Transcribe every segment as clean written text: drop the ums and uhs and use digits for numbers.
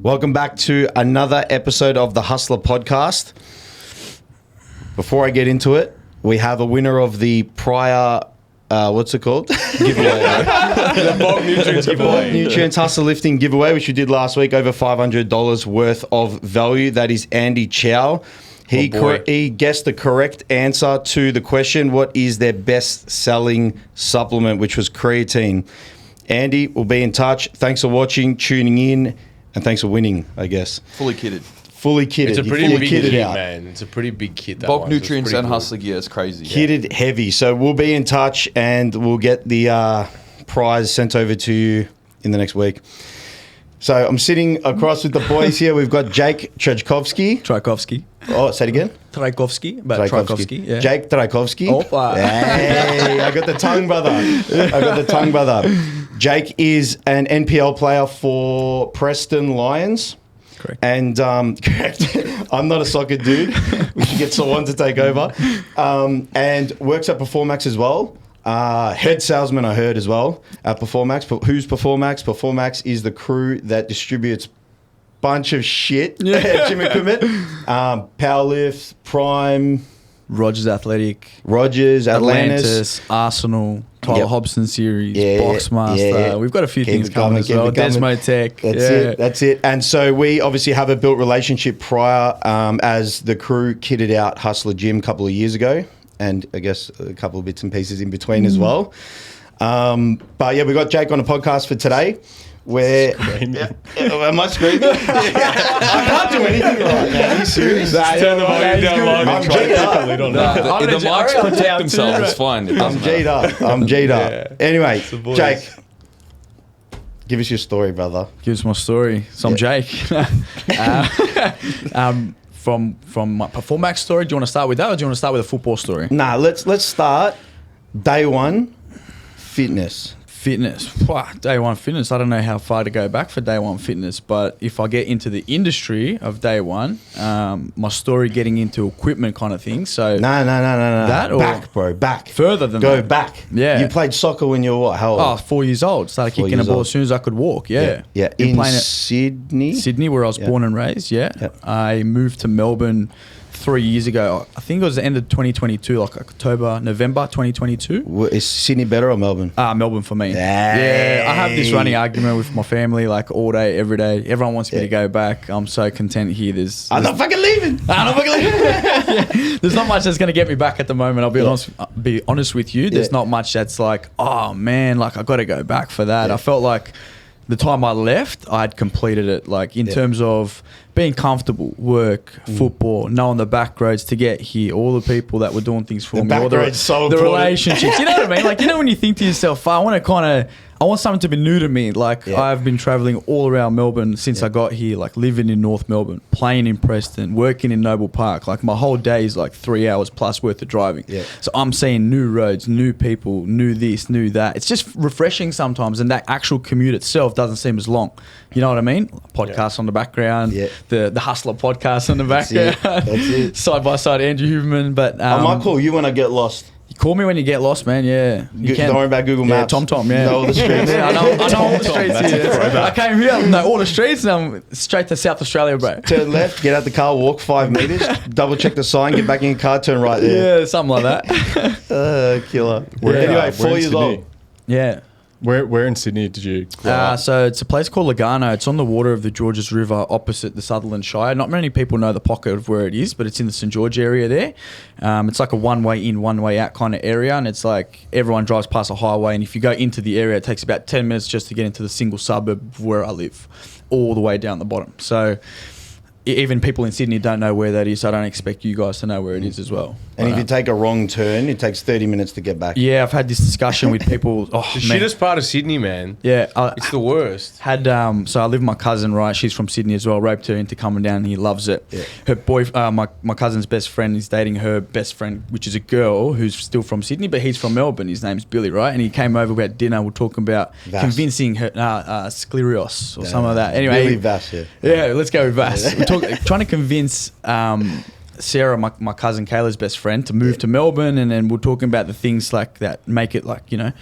Welcome back to another episode of the Hustler podcast. Before I get into it, we have a winner of the prior, what's it called? Giveaway. The bulk nutrients giveaway. Bulk nutrients hustle lifting giveaway, which we did last week, over $500 worth of value. That is Andy Chow. He guessed the correct answer to the question, what is their best-selling supplement, which was creatine. Andy, we'll be in touch. Thanks for watching, tuning in, and thanks for winning, I guess. Fully kitted. Fully kitted. It's a pretty big kit, out. man. It's a pretty big kit. That Bulk one. nutrients and cool. HUSLA gear. It's crazy. Kitted heavy. So we'll be in touch and we'll get the prize sent over to you in the next week. So I'm sitting across with the boys here. We've got Jake Trajkovski. Trajkovski. Oh, say it again. Trajkovski. But Trajkovski. Yeah. Jake Trajkovski. Opa. Hey, I got the tongue, brother. Jake is an NPL player for Preston Lions. Correct. And correct. I'm not a soccer dude. We should get someone to take over. And works at Performax as well. Head salesman, I heard as well at Performax. But who's Performax? Performax is the crew that distributes bunch of shit gym equipment. Powerlift, Prime, Rogers Athletic. Rogers, Atlantis. Arsenal, Tyler Hobson series, Yeah, Boxmaster. yeah. We've got a few Keep things it coming as well. coming. Desmo Tech. That's it. And so we obviously have a built relationship prior as the crew kitted out HUSLA GYM a couple of years ago. And I guess a couple of bits and pieces in between as well. But yeah, we got Jake on a podcast for today. Where am I screaming? I can't do anything right now. Are you serious? Turn the volume down low and try to keep a lid on that. The mics protect themselves. It's fine. It I'm doesn't G'd matter. up. Anyway, Jake, give us your story, brother. Give us my story. So I'm Jake. From my Performax story, do you want to start with that or do you want to start with a football story? Nah, let's start day one, fitness. Fitness. Day one fitness. I don't know how far to go back for day one fitness, but if I get into the industry of day one, my story getting into equipment kind of thing. So No. That or back, bro, back. further than Go that. back. Yeah. You played soccer when you were what? How old? Oh, 4 years old. Started 4 kicking a years ball old. as soon as I could walk. Yeah. In Been playing at Sydney? Sydney, where I was born and raised. Yeah. Yep. I moved to Melbourne 3 years ago. I think it was the end of 2022, like October, November 2022. Is Sydney better or Melbourne? Melbourne for me. Hey. Yeah, I have this running argument with my family like all day, every day. Everyone wants me to go back. I'm so content here. I'm not fucking leaving. There's not much that's going to get me back at the moment. I'll be honest with you. There's not much that's like, oh man, like I got to go back for that. Yeah. I felt like the time I left, I'd completed it. Like in terms of being comfortable, work, football, knowing the back roads to get here, all the people that were doing things for me, back all roads so the important. relationships. You know what I mean? Like, you know when you think to yourself, I want something to be new to me. Like I've been traveling all around Melbourne since I got here, like living in North Melbourne, playing in Preston, working in Noble Park. Like my whole day is like 3 hours plus worth of driving. Yeah. So I'm seeing new roads, new people, new this, new that. It's just refreshing sometimes. And that actual commute itself doesn't seem as long. You know what I mean? Podcast on the background, the Hustler podcast on the background. That's it. Side by side, Andrew Huberman. But I might call you when I get lost. call me when you get lost, man. Yeah, you can. Don't worry about Google Maps. Yeah, TomTom. Yeah, know all the streets. Yeah, I know all the streets here. I came here, know all the streets, and I'm straight to South Australia, bro. Turn left, get out the car, walk 5 meters, double check the sign, get back in your car, turn right there. Yeah, something like that. Killer. We're Anyway, in 4 years Sydney. old. Yeah. Where in Sydney did you grow up? So it's a place called Lagano. It's on the water of the Georges River opposite the Sutherland Shire. Not many people know the pocket of where it is, but it's in the St. George area there. It's like a one-way in, one-way out kind of area, and it's like everyone drives past a highway, and if you go into the area, it takes about 10 minutes just to get into the single suburb of where I live, all the way down the bottom. So even people in Sydney don't know where that is, so I don't expect you guys to know where it is as well. And if you take a wrong turn, it takes 30 minutes to get back. Yeah, I've had this discussion with people. The shittest part of Sydney, man. Yeah. It's the worst. Had so I live with my cousin, right? She's from Sydney as well. Roped her into coming down. He loves it. Yeah. Her my cousin's best friend is dating her best friend, which is a girl who's still from Sydney, but he's from Melbourne. His name's Billy, right? And he came over. We had dinner. We're talking about convincing her sclerios or something like that. Anyway, Billy Vass, yeah. Yeah, let's go with Vass. We're trying to convince Sarah, my cousin Kayla's best friend, to move to Melbourne, and then we're talking about the things like that make it like, you know,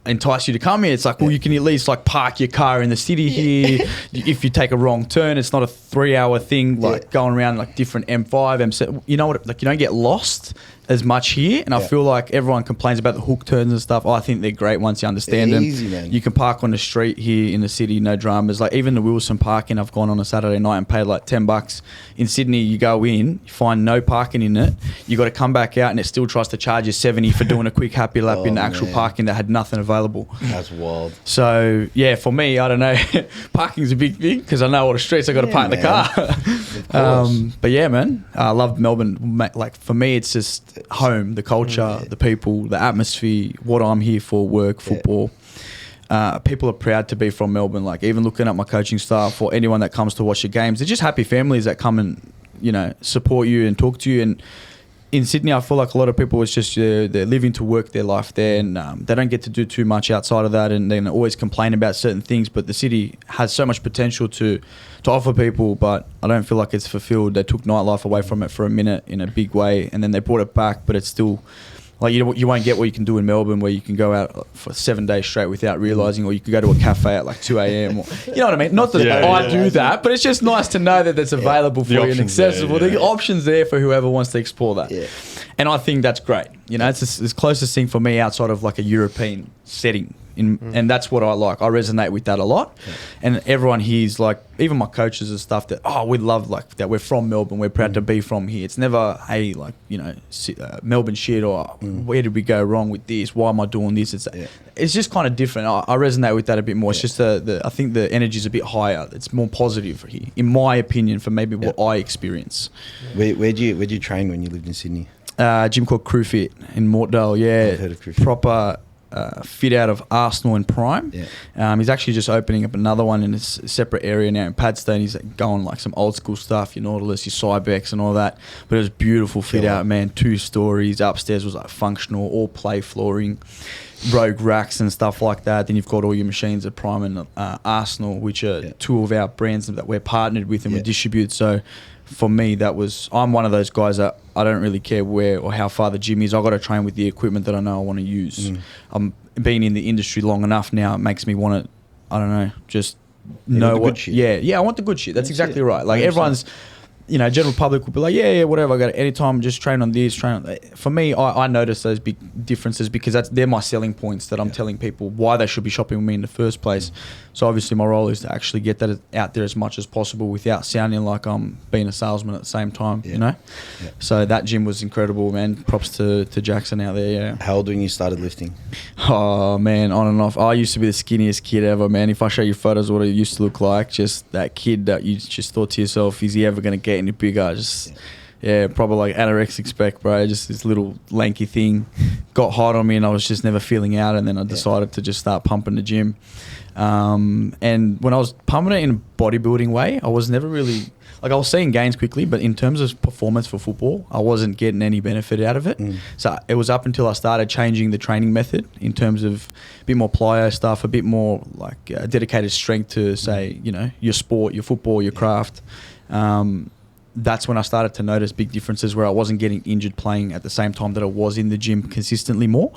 entice you to come here. It's like, well, you can at least like park your car in the city here. If you take a wrong turn, it's not a 3-hour thing like going around like different M5, M7. You know what? Like you don't get lost as much here, and I feel like everyone complains about the hook turns and stuff. I think they're great once you understand them. Easy, man. You can park on the street here in the city, no dramas. Like even the Wilson parking, I've gone on a Saturday night and paid like $10. In Sydney, you go in, you find no parking in it. You got to come back out, and it still tries to charge you $70 for doing a quick happy lap in the actual parking that had nothing available. That's wild. So yeah, for me, I don't know. Parking's a big thing because I know all the streets I got to park the car. But yeah, man, I love Melbourne. Like for me, it's just home, the culture, the people, the atmosphere, what I'm here for, work, football. People are proud to be from Melbourne. Like even looking at my coaching staff or anyone that comes to watch the games, they're just happy families that come and, you know, support you and talk to you. And in Sydney, I feel like a lot of people, it's just they're living to work their life there, and they don't get to do too much outside of that, and they always complain about certain things. But the city has so much potential to offer people, but I don't feel like it's fulfilled. They took nightlife away from it for a minute in a big way, and then they brought it back, but it's still like you won't get what you can do in Melbourne, where you can go out for 7 days straight without realising, or you could go to a cafe at like 2 a.m. Or, you know what I mean? Not that I do that, but it's just nice to know that that's available for you and accessible. The options there for whoever wants to explore that. Yeah. And I think that's great. You know, it's the closest thing for me outside of like a European setting. And that's what I like. I resonate with that a lot. Yeah. And everyone here's like, even my coaches and stuff, that, we love like that. We're from Melbourne. We're proud to be from here. It's never, hey, like, you know, Melbourne shit, or where did we go wrong with this? Why am I doing this? It's just kind of different. I resonate with that a bit more. It's just I think the energy's a bit higher. It's more positive here, in my opinion, for maybe what I experience. Where'd you train when you lived in Sydney? Gym called Crew Fit in Mortdale. Yeah, I've heard of Crew Fit. Proper fit out of Arsenal and Prime. He's actually just opening up another one in a separate area now in Padstone. He's going like some old school stuff, your Nautilus, your Cybex and all that. But it was beautiful fit out, man. 2 stories. Upstairs was like functional, all play flooring, rogue racks and stuff like that. Then you've got all your machines at Prime and Arsenal, which are 2 of our brands that we're partnered with and we distribute. So for me, I'm one of those guys that I don't really care where or how far the gym is. I've got to train with the equipment that I know I want to use. I'm being in the industry long enough now. It makes me want to, I don't know, just know what. Good shit. Yeah, I want the good shit. That's exactly right. Like 100%. Everyone's, you know, general public will be like, yeah, whatever. I got it anytime. Just train on this, train on that. For me, I notice those big differences because they're my selling points that I'm telling people why they should be shopping with me in the first place. So obviously my role is to actually get that out there as much as possible without sounding like I'm being a salesman at the same time, you know? So that gym was incredible, man. Props to Jackson out there, How old when you started lifting? Oh, man, on and off. I used to be the skinniest kid ever, man. If I show you photos of what it used to look like, just that kid that you just thought to yourself, is he ever going to get any bigger? Probably like anorexic spec, bro. Just this little lanky thing got hot on me, and I was just never feeling out. And then I decided to just start pumping the gym. And when I was pumping it in a bodybuilding way, I was never really like, I was seeing gains quickly, but in terms of performance for football, I wasn't getting any benefit out of it. So it was up until I started changing the training method in terms of a bit more plyo stuff, a bit more like dedicated strength to say, you know, your sport, your football, your craft. That's when I started to notice big differences where I wasn't getting injured playing at the same time that I was in the gym consistently more.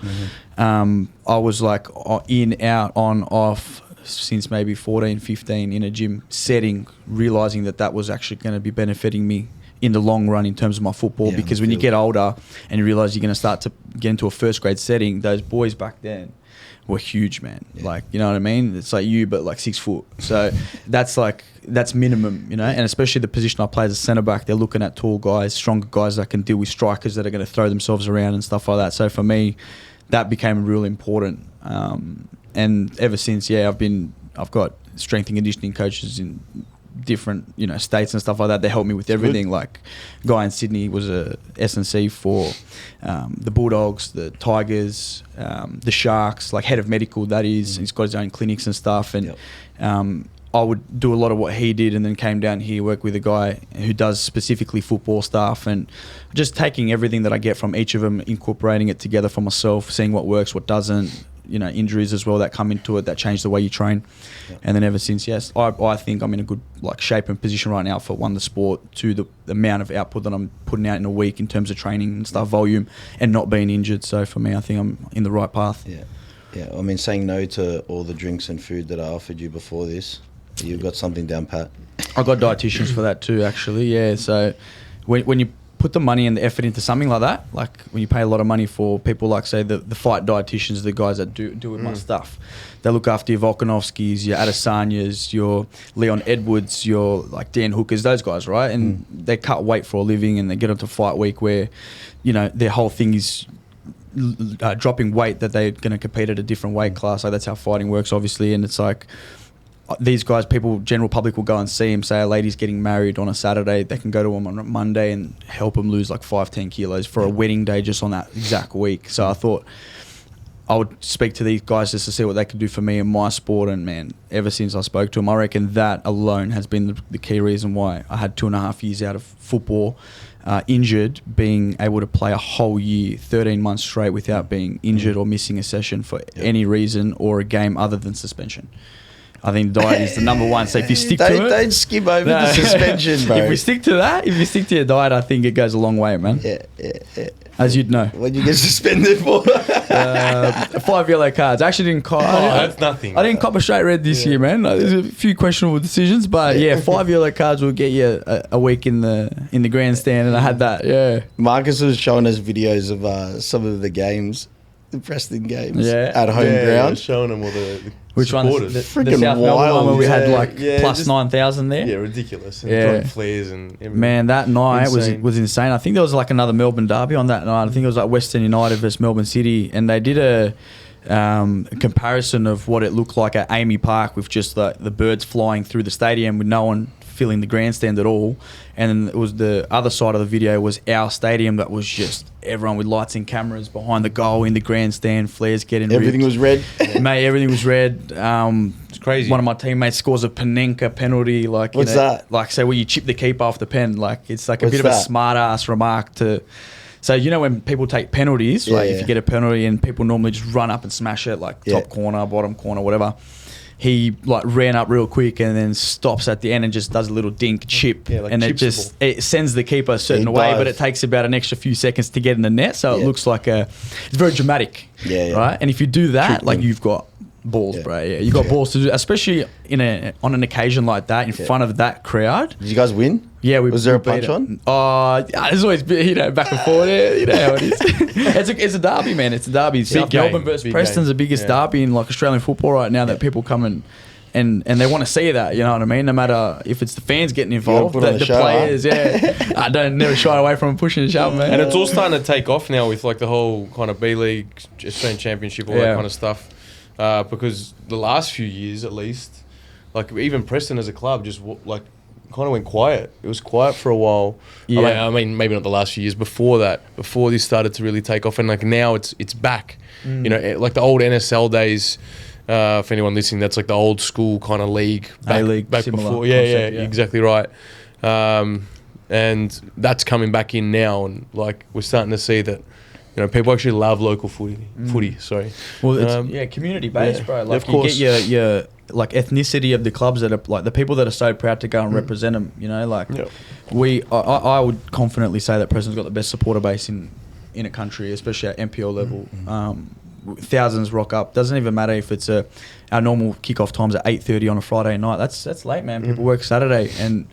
I was like in, out, on, off since maybe 14, 15 in a gym setting, realizing that was actually going to be benefiting me in the long run in terms of my football. Because when you get older and you realize you're going to start to get into a first grade setting, those boys back then were huge, man. Like, you know what I mean? It's like you, but like 6 foot. So that's minimum, you know, and especially the position I play as a centre back, they're looking at tall guys, stronger guys that can deal with strikers that are going to throw themselves around and stuff like that. So for me, that became real important. And ever since, I've got strength and conditioning coaches in different, you know, states and stuff like that. They help me with everything. Like, guy in Sydney was a S&C for the Bulldogs, the Tigers, the Sharks, like head of medical, that is. He's got his own clinics and stuff. And I would do a lot of what he did, and then came down here, work with a guy who does specifically football stuff, and just taking everything that I get from each of them, incorporating it together for myself, seeing what works, what doesn't, you know, injuries as well that come into it that change the way you train. And then ever since, I think I'm in a good like shape and position right now for one, the sport, two, the amount of output that I'm putting out in a week in terms of training and stuff, volume, and not being injured. So for me, I think I'm in the right path. Yeah, I mean, saying no to all the drinks and food that I offered you before this, you've got something down pat. I got dietitians for that too, actually. Yeah, so when you put the money and the effort into something like that, like when you pay a lot of money for people like, say, the fight dietitians, the guys that do my stuff, they look after your Volkanovskis, your Adesanyas, your Leon Edwards, your like Dan Hookers, those guys, right? And they cut weight for a living, and they get onto fight week where, you know, their whole thing is dropping weight that they're going to compete at a different weight class. Like that's how fighting works, obviously. And it's like, these guys, people, general public will go and see him. Say a lady's getting married on a Saturday, they can go to him on a Monday and help him lose like 5-10 kilos for a wedding day just on that exact week. So I thought I would speak to these guys just to see what they could do for me in my sport. And man, ever since I spoke to them, I reckon that alone has been the key reason why I had 2.5 years out of football, injured, being able to play a whole year, 13 months straight without being injured or missing a session for any reason or a game other than suspension. I think diet is the number one. So if you stick to it, don't skim over the suspension, bro. If we stick to that, if you stick to your diet, I think it goes a long way, man. Yeah. As you'd know. What you get suspended for? 5 yellow cards. I actually didn't cop. That's nothing. I didn't cop a straight red this year, man. There's a few questionable decisions, but 5 yellow cards will get you a week in the grandstand, and I had that. Yeah. Marcus was showing us videos of some of the games, the Preston games, Yeah. at home ground. Showing them all the Which one? supporters. The Freaking South Melbourne one wild. where we had Yeah, like yeah, plus just- 9,000 there. Yeah, ridiculous. And Yeah. throwing flares and everything. Man, that night Insane. was insane. I think there was like another Melbourne derby on that night. I think it was like Western United versus Melbourne City, and they did a comparison of what it looked like at Amy Park with just the birds flying through the stadium with no one filling the grandstand at all. And then it was the other side of the video was our stadium that was just everyone with lights and cameras behind the goal in the grandstand, flares getting Everything ripped. was red. Mate, everything was red. It's crazy. One of my teammates scores a Panenka penalty. Like, What's that? Like, say, where you chip the keeper off the pen. Like, it's like a What's bit of a that? smart ass remark to. So, you know, when people take penalties, like Yeah. if you get a penalty and people normally just run up and smash it, like top corner, bottom corner, whatever. He like ran up real quick and then stops at the end and just does a little dink chip, Yeah, like and it chips the just it sends the keeper a certain He way, dives. but it takes about an extra few seconds to get in the net, so it Yeah. looks like it's very dramatic, Yeah. right? And if you do that, Trick like them. you've got balls, Yeah. bro. Yeah, you got balls to do, especially on an occasion like that in front of that crowd. Did you guys win? Yeah, Was there a beat punch it. on? There's always back and forth. Yeah, you know how it is. it's a derby, man. It's a derby. South game. Melbourne versus Big Preston's game. the biggest Yeah. derby in like Australian football right now that people come and they want to see that, you know what I mean? No matter if it's the fans getting involved, put on the a show, players, I don't never shy away from pushing and shoving, man. And it's all starting to take off now with like the whole kind of B-League, Australian Championship, all that Yeah. kind of stuff. Because the last few years, at least, like even Preston as a club just kind of went quiet. It was quiet for a while. Yeah. I mean, maybe not the last few years before that. Before this started to really take off, and like now it's back. You know, like the old NSL days. For anyone listening, that's like the old school kind of league. A-League, back similar before. concept, Yeah, exactly right. And that's coming back in now, and like we're starting to see that, you know, people actually love local footy. Sorry. Well, it's community based, yeah. bro. Of Like you course. get your like ethnicity of the clubs that are like the people that are so proud to go and represent them. You know, like Yeah. I would confidently say that Preston's got the best supporter base in a country, especially at NPL level. Thousands rock up. Doesn't even matter if it's our normal kickoff times at 8:30 on a Friday night. That's late, man. People work Saturday, and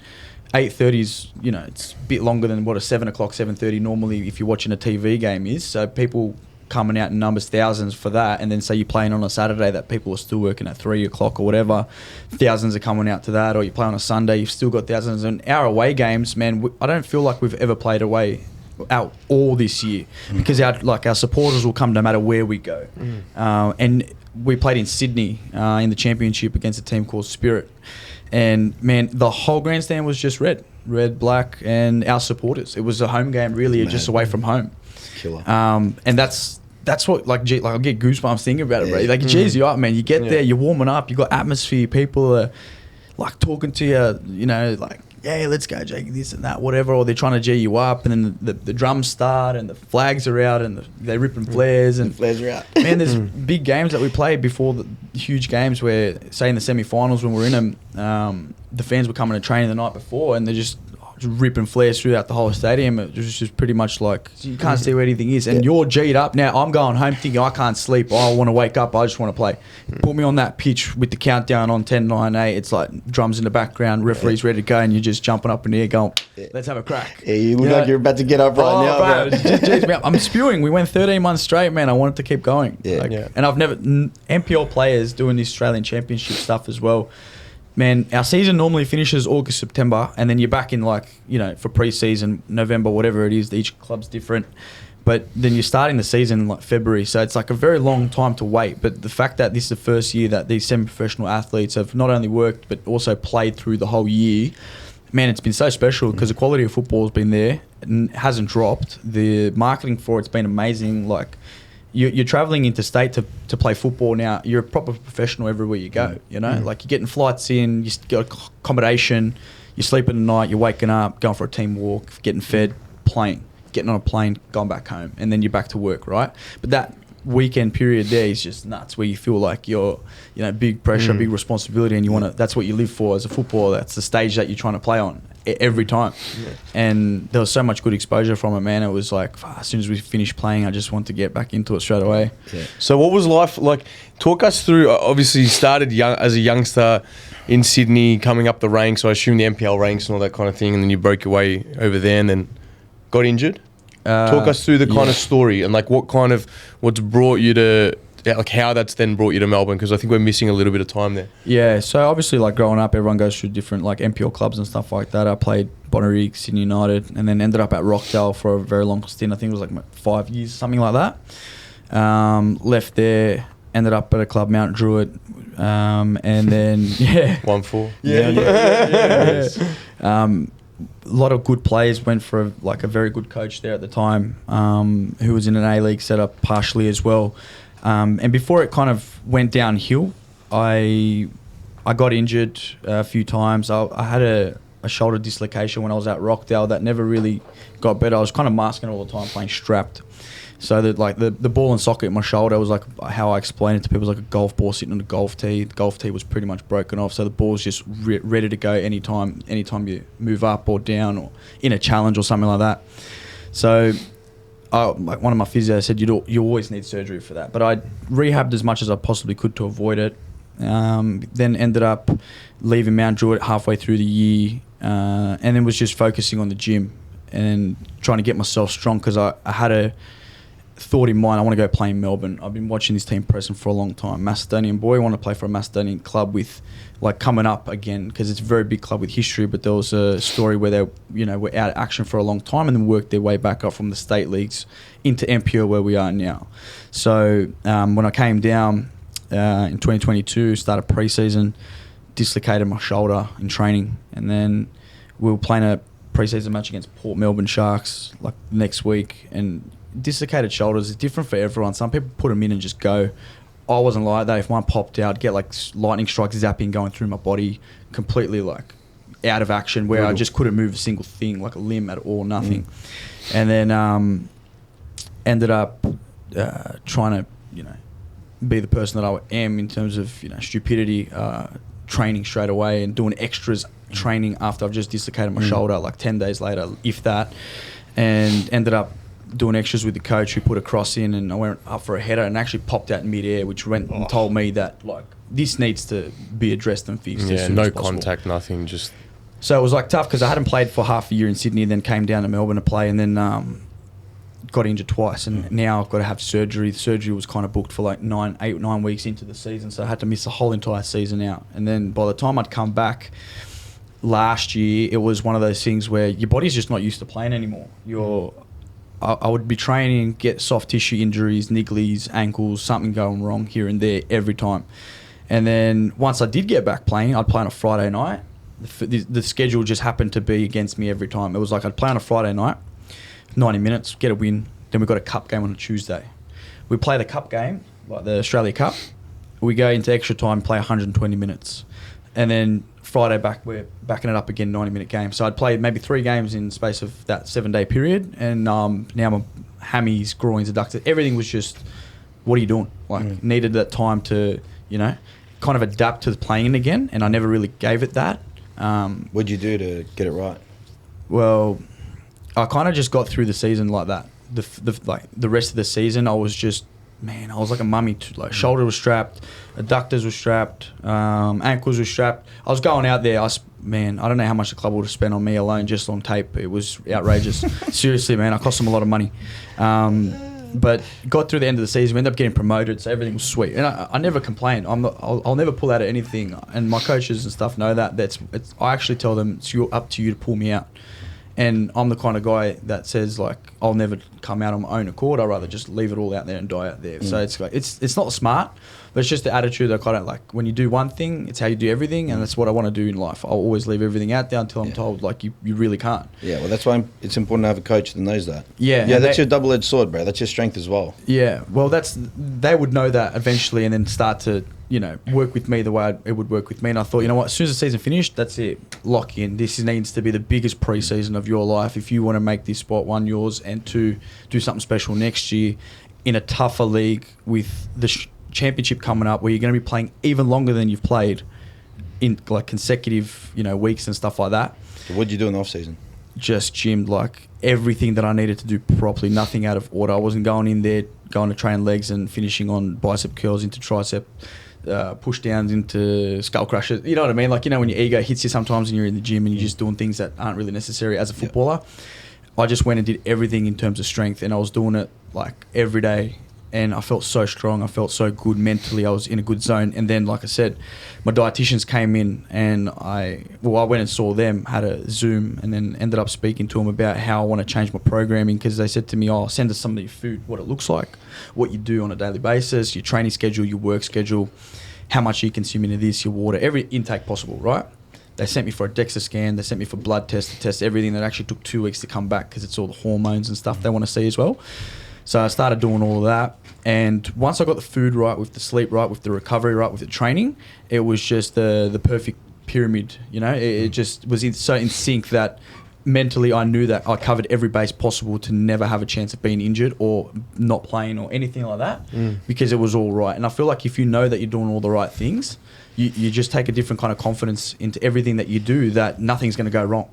8:30 is, you know, it's a bit longer than what a 7 o'clock, 7:30 normally if you're watching a TV game is. So people coming out in numbers, thousands for that, and then say you're playing on a Saturday that people are still working at 3 o'clock or whatever, thousands are coming out to that. Or you play on a Sunday, you've still got thousands. And our away games, man, I don't feel like we've ever played away out all this year, because our supporters will come no matter where we go. And we played in Sydney in the championship against a team called Spirit, and man, the whole grandstand was just red, black, and our supporters. It was a home game, really, just away from home. Killer. And that's what like I get goosebumps thinking about it, bro. Like it cheers you up, man. You get there, you're warming up, you got atmosphere, people are like talking to you, you know, like, yeah, let's go, Jake, this and that, whatever. Or they're trying to G you up, and then the drums start, and the flags are out, and they're ripping flares. And Flares are out. man, there's big games that we played before, the huge games where, say in the semi-finals when we're in them, the fans were coming to training the night before, and they're just ripping flares throughout the whole stadium. It was just pretty much like you can't see where anything is, and you're G'd up. Now I'm going home thinking I can't sleep. I want to wake up. I just want to play. Put me on that pitch with the countdown on 10, 9, 8. It's like drums in the background, referee's ready to go, and you're just jumping up in the air going, let's have a crack. Yeah, you look like you're about to get up right now, bro. Jeez, man, I'm spewing. We went 13 months straight, man. I wanted to keep going. Yeah. And I've never NPL players doing the Australian Championship stuff as well. Man, our season normally finishes August, September, and then you're back in for pre-season, November, whatever it is. Each club's different. But then you're starting the season in like February, so it's like a very long time to wait. But the fact that this is the first year that these semi-professional athletes have not only worked but also played through the whole year, man, it's been so special because the quality of football has been there and hasn't dropped. The marketing for it's been amazing. Like, you're travelling interstate to play football now. You're a proper professional everywhere you go, Like, you're getting flights in, you get accommodation, you're sleeping at night, you're waking up, going for a team walk, getting fed, playing, getting on a plane, going back home, and then you're back to work, right? But that weekend period there is just nuts, where you feel like you're, big pressure, big responsibility, and you want to. That's what you live for as a footballer. That's the stage that you're trying to play on every time. And there was so much good exposure from it, man. It was like, as soon as we finished playing, I just wanted to get back into it straight away. So what was life like? Talk us through. Obviously, you started young as a youngster in Sydney, coming up the ranks. So I assume the NPL ranks and all that kind of thing, and then you broke your way over there, and then got injured. Talk us through the kind of story and like what's brought you to, like how that's then brought you to Melbourne, because I think we're missing a little bit of time there. Yeah, so obviously like growing up, everyone goes through different like NPL clubs and stuff like that. I played Bonnyrigg, Sydney United, and then ended up at Rockdale for a very long stint. I think it was like 5 years, something like that. Left there, ended up at a club, Mount Druitt, and then 1-4. A lot of good players went for a very good coach there at the time, who was in an A-League setup partially as well. And before it kind of went downhill, I got injured a few times. I had a shoulder dislocation when I was at Rockdale that never really got better. I was kind of masking all the time, playing strapped. So that like the ball and socket in my shoulder was like, how I explain it to people, was like a golf ball sitting on a golf tee. The golf tee was pretty much broken off, so the ball's just ready to go anytime you move up or down or in a challenge or something like that. So like one of my physios said, you always need surgery for that. But I rehabbed as much as I possibly could to avoid it. Then ended up leaving Mount Druitt halfway through the year, and then was just focusing on the gym and trying to get myself strong, because I had a thought in mind, I want to go play in Melbourne. I've been watching this team pressing for a long time. Macedonian boy, I want to play for a Macedonian club with, like, coming up again, because it's a very big club with history. But there was a story where they, were out of action for a long time and then worked their way back up from the state leagues into NPL, where we are now. So when I came down in 2022, started pre-season, dislocated my shoulder in training, and then we were playing a pre-season match against Port Melbourne Sharks like next week, and dislocated shoulders is different for everyone. Some people put them in and just go. I wasn't like that. If mine popped out, get like lightning strikes zapping going through my body, completely like out of action, where I just couldn't move a single thing, like a limb at all, nothing. And then ended up trying to, be the person that I am in terms of, stupidity, training straight away and doing extras training after I've just dislocated my shoulder, like 10 days later, if that, and ended up doing extras with the coach, who put a cross in, and I went up for a header and actually popped out in mid-air, which went and told me that like this needs to be addressed and fixed. Yeah, as soon no as possible. contact, nothing, just. So it was like tough, because I hadn't played for half a year in Sydney, then came down to Melbourne to play, and then got injured twice, and now I've got to have surgery. The surgery was kind of booked for like 9 weeks into the season, so I had to miss the whole entire season out. And then by the time I'd come back last year, it was one of those things where your body's just not used to playing anymore. I would be training, get soft tissue injuries, nigglies, ankles, something going wrong here and there every time. And then once I did get back playing, I'd play on a Friday night. The schedule just happened to be against me every time. It was like I'd play on a Friday night, 90 minutes, get a win. Then we got a cup game on a Tuesday. We play the cup game, like the Australia Cup. We go into extra time, play 120 minutes. And then Friday back, we're backing it up again, 90-minute game. So I'd play maybe 3 games in the space of that 7-day period. And now my hammies, groins, adductors, everything was just, what are you doing? Like, needed that time to, kind of adapt to playing again. And I never really gave it that. What'd you do to get it right? Well, I kind of just got through the season like that. The rest of the season, I was just, man, I was like a mummy. Like shoulder was strapped, adductors were strapped, ankles were strapped. I was going out there. I don't know how much the club would have spent on me alone just on tape. It was outrageous. Seriously, man, I cost them a lot of money. But got through the end of the season, we ended up getting promoted, so everything was sweet. And I never complain. I'll never pull out of anything. And my coaches and stuff know that. I actually tell them it's up to you to pull me out. And I'm the kind of guy that says, like, I'll never come out on my own accord. I'd rather just leave it all out there and die out there. So it's like, it's not smart, but it's just the attitude that kind of like, when you do one thing, it's how you do everything. And that's what I want to do in life. I'll always leave everything out there until I'm told, like, you really can't. Yeah, well, that's why it's important to have a coach that knows that. Yeah. Yeah, that's your double-edged sword, bro. That's your strength as well. Yeah. Well, they would know that eventually and then start to, work with me the way it would work with me. And I thought, you know what, as soon as the season finished, that's it. Lock in. This needs to be the biggest pre-season of your life if you want to make this spot, one, yours, and two, do something special next year in a tougher league with the championship coming up where you're going to be playing even longer than you've played in like consecutive, weeks and stuff like that. So what did you do in the off-season? Just gymmed like everything that I needed to do properly, nothing out of order. I wasn't going in there, going to train legs and finishing on bicep curls into tricep, push downs into skull crushes. You know what I mean? Like, when your ego hits you sometimes and you're in the gym and you're just doing things that aren't really necessary as a footballer. I just went and did everything in terms of strength, and I was doing it like every day. And I felt so strong. I felt so good mentally. I was in a good zone. And then, like I said, my dietitians came in and I went and saw them, had a Zoom, and then ended up speaking to them about how I want to change my programming, because they said to me, send us some of your food, what it looks like, what you do on a daily basis, your training schedule, your work schedule, how much you consume into this, your water, every intake possible, right? They sent me for a DEXA scan. They sent me for blood tests to test everything. That actually took 2 weeks to come back because it's all the hormones and stuff they want to see as well. So I started doing all of that. And once I got the food right, with the sleep right, with the recovery right, with the training, it was just the perfect pyramid. It just was so in sync that mentally I knew that I covered every base possible to never have a chance of being injured or not playing or anything like that, because it was all right. And I feel like if you know that you're doing all the right things, you just take a different kind of confidence into everything that you do, that nothing's going to go wrong.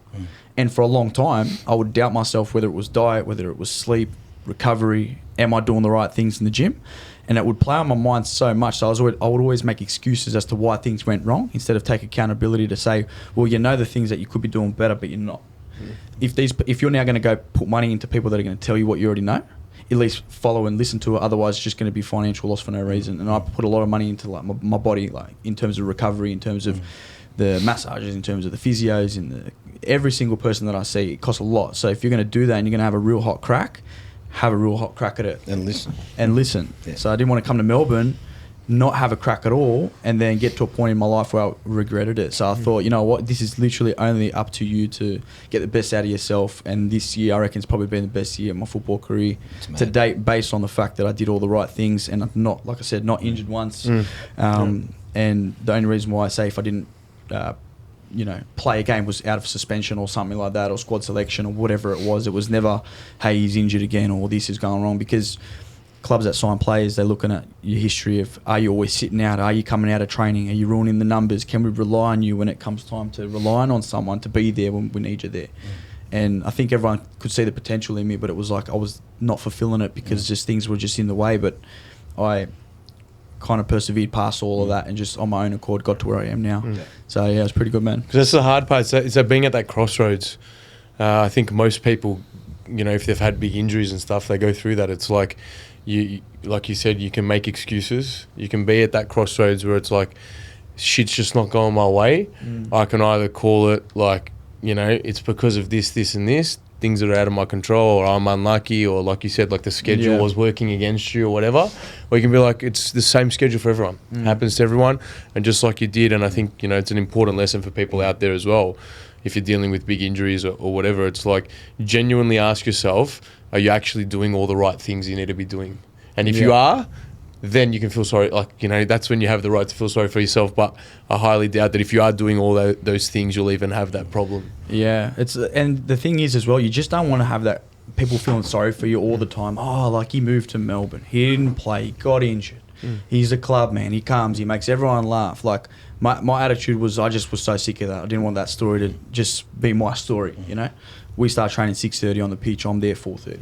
And for a long time, I would doubt myself, whether it was diet, whether it was sleep, recovery, am I doing the right things in the gym? And it would play on my mind so much. So I would always make excuses as to why things went wrong, instead of take accountability to say, well, the things that you could be doing better, but you're not. If you're now going to go put money into people that are going to tell you what you already know, at least follow and listen to it. Otherwise, it's just going to be financial loss for no reason. And I put a lot of money into like my body, like in terms of recovery, in terms of the massages, in terms of the physios, and every single person that I see, it costs a lot. So if you're going to do that and you're going to have a real hot crack at it. And listen. Yeah. So I didn't want to come to Melbourne, not have a crack at all, and then get to a point in my life where I regretted it. So I thought, you know what, this is literally only up to you to get the best out of yourself. And this year, I reckon, it's probably been the best year of my football career to date, based on the fact that I did all the right things and I'm not, like I said, not injured once. And the only reason why I say if I didn't play a game was out of suspension or something like that, or squad selection or whatever it was never, hey, he's injured again or this is going wrong, because clubs that sign players, they're looking at your history of, are you always sitting out? Are you coming out of training? Are you ruining the numbers? Can we rely on you when it comes time to relying on someone to be there when we need you there? And I think everyone could see the potential in me, but it was like I was not fulfilling it because just things were just in the way. But I kind of persevered past all of that and just on my own accord got to where I am now. So yeah, it was pretty good, man. Because that's the hard part. It's that being at that crossroads. I think most people, if they've had big injuries and stuff, they go through that. It's like like you said, you can make excuses. You can be at that crossroads where it's like, shit's just not going my way. I can either call it like, it's because of this, this, and this. Things that are out of my control, or I'm unlucky, or like you said, like the schedule was working against you or whatever. Or you can be like, it's the same schedule for everyone. It happens to everyone. And just like you did, and I think, it's an important lesson for people out there as well. If you're dealing with big injuries or whatever, it's like, genuinely ask yourself, are you actually doing all the right things you need to be doing? And if you are, then you can feel sorry. Like, that's when you have the right to feel sorry for yourself. But I highly doubt that if you are doing all those things, you'll even have that problem. Yeah. And the thing is as well, you just don't want to have that people feeling sorry for you all the time. Oh, like he moved to Melbourne. He didn't play. He got injured. He's a club man. He comes. He makes everyone laugh. Like my attitude was, I just was so sick of that. I didn't want that story to just be my story. You know, we start training 6:30 on the pitch. I'm there 4:30.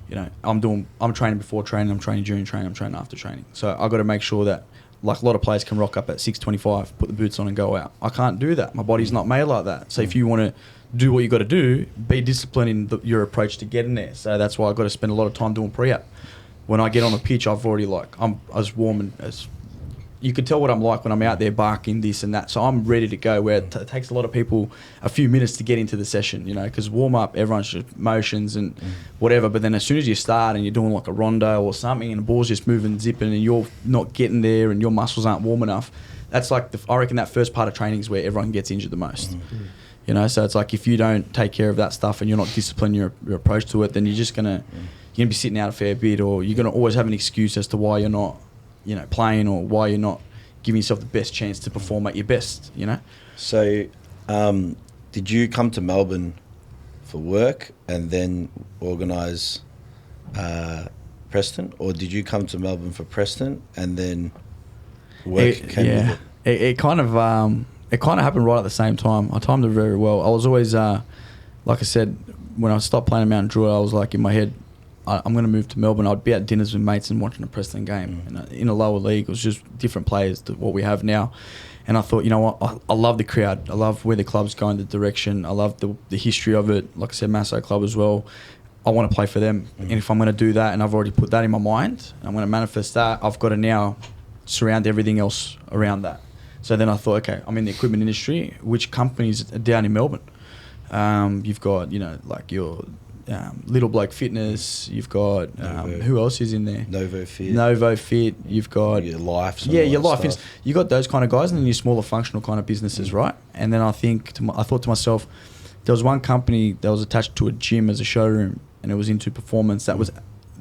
You know, I'm training before training. I'm training during training. I'm training after training. So I got to make sure that, like a lot of players can rock up at 6:25, put the boots on and go out. I can't do that. My body's not made like that. So if you want to do what you got to do, be disciplined in your approach to getting there. So that's why I got to spend a lot of time doing pre-app. When I get on the pitch, I've already I'm as warm and as you can tell what I'm like when I'm out there barking this and that. So I'm ready to go. Where it takes a lot of people a few minutes to get into the session, you know, because warm up, everyone's just motions and whatever. But then as soon as you start and you're doing like a rondo or something, and the ball's just moving, zipping, and you're not getting there, and your muscles aren't warm enough, that's like I reckon that first part of training is where everyone gets injured the most. You know, so it's like if you don't take care of that stuff and you're not disciplined your approach to it, then you're just gonna be sitting out a fair bit, or you're gonna always have an excuse as to why you're not, you know, playing, or why you're not giving yourself the best chance to perform at your best, you know? So, did you come to Melbourne for work and then organise Preston, or did you come to Melbourne for Preston and then work came with it? It kind of happened right at the same time. I timed it very well. I was always, like I said, when I stopped playing at Mount Druitt, I was like in my head, I'm going to move to Melbourne. I'd be at dinners with mates and watching a Preston game. In a lower league, it was just different players to what we have now. And I thought, you know what, I love the crowd. I love where the club's going, the direction. I love the history of it. Like I said, Masso Club as well. I want to play for them. And if I'm going to do that, and I've already put that in my mind, and I'm going to manifest that, I've got to now surround everything else around that. So then I thought, okay, I'm in the equipment industry. Which companies are down in Melbourne? You've got, you know, like your Little Bloke Fitness. You've got who else is in there? Novo Fit. You've got your Life. Your Life Fitness. You got those kind of guys, and then your smaller functional kind of businesses, right? And then I thought to myself, there was one company that was attached to a gym as a showroom, and it was into performance. That was,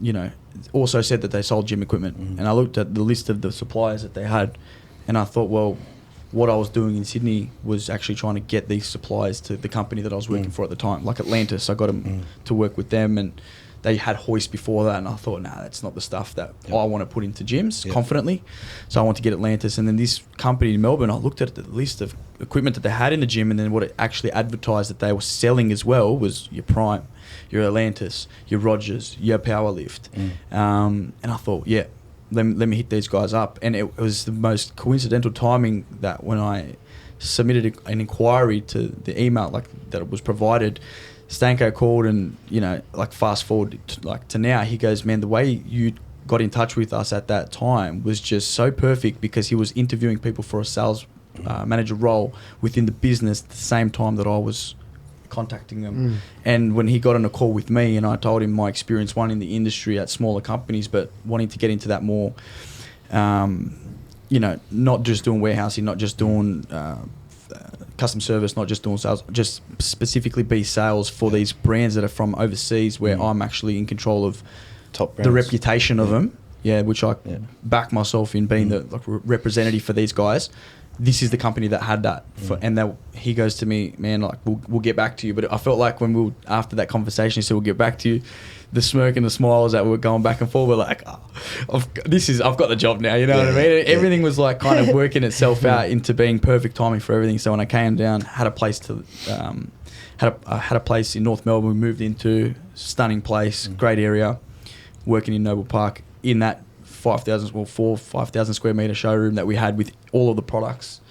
you know, also said that they sold gym equipment. And I looked at the list of the suppliers that they had, and I thought, well, what I was doing in Sydney was actually trying to get these supplies to the company that I was working for at the time, like Atlantis. I got them to work with them, and they had Hoist before that, and I thought, nah, that's not the stuff that I want to put into gyms confidently. So I want to get Atlantis, and then this company in Melbourne, I looked at the list of equipment that they had in the gym, and then what it actually advertised that they were selling as well was your Prime, your Atlantis, your Rogers, your Powerlift. And I thought, yeah, let me hit these guys up. And it was the most coincidental timing that when I submitted an inquiry to the email that was provided, Stanko called, and, you know, like fast forward to now, he goes, man, the way you got in touch with us at that time was just so perfect, because he was interviewing people for a sales manager role within the business at the same time that I was contacting them. And when he got on a call with me, and I told him my experience, one in the industry at smaller companies, but wanting to get into that more, you know, not just doing warehousing, not just doing custom service, not just doing sales, just specifically be sales for these brands that are from overseas, where I'm actually in control of top brands, the reputation of them, which I back myself in being the representative for these guys. This is the company that had that, and he goes to me, man, like we'll get back to you. But I felt like when after that conversation, he said we'll get back to you, the smirk and the smiles that were going back and forth were like, I've got the job now, you know what I mean? Everything was like kind of working itself out into being perfect timing for everything. So when I came down, had a place had a place in North Melbourne. We moved into, stunning place, great area, working in Noble Park in that 5,000 square metre showroom that we had with all of the products,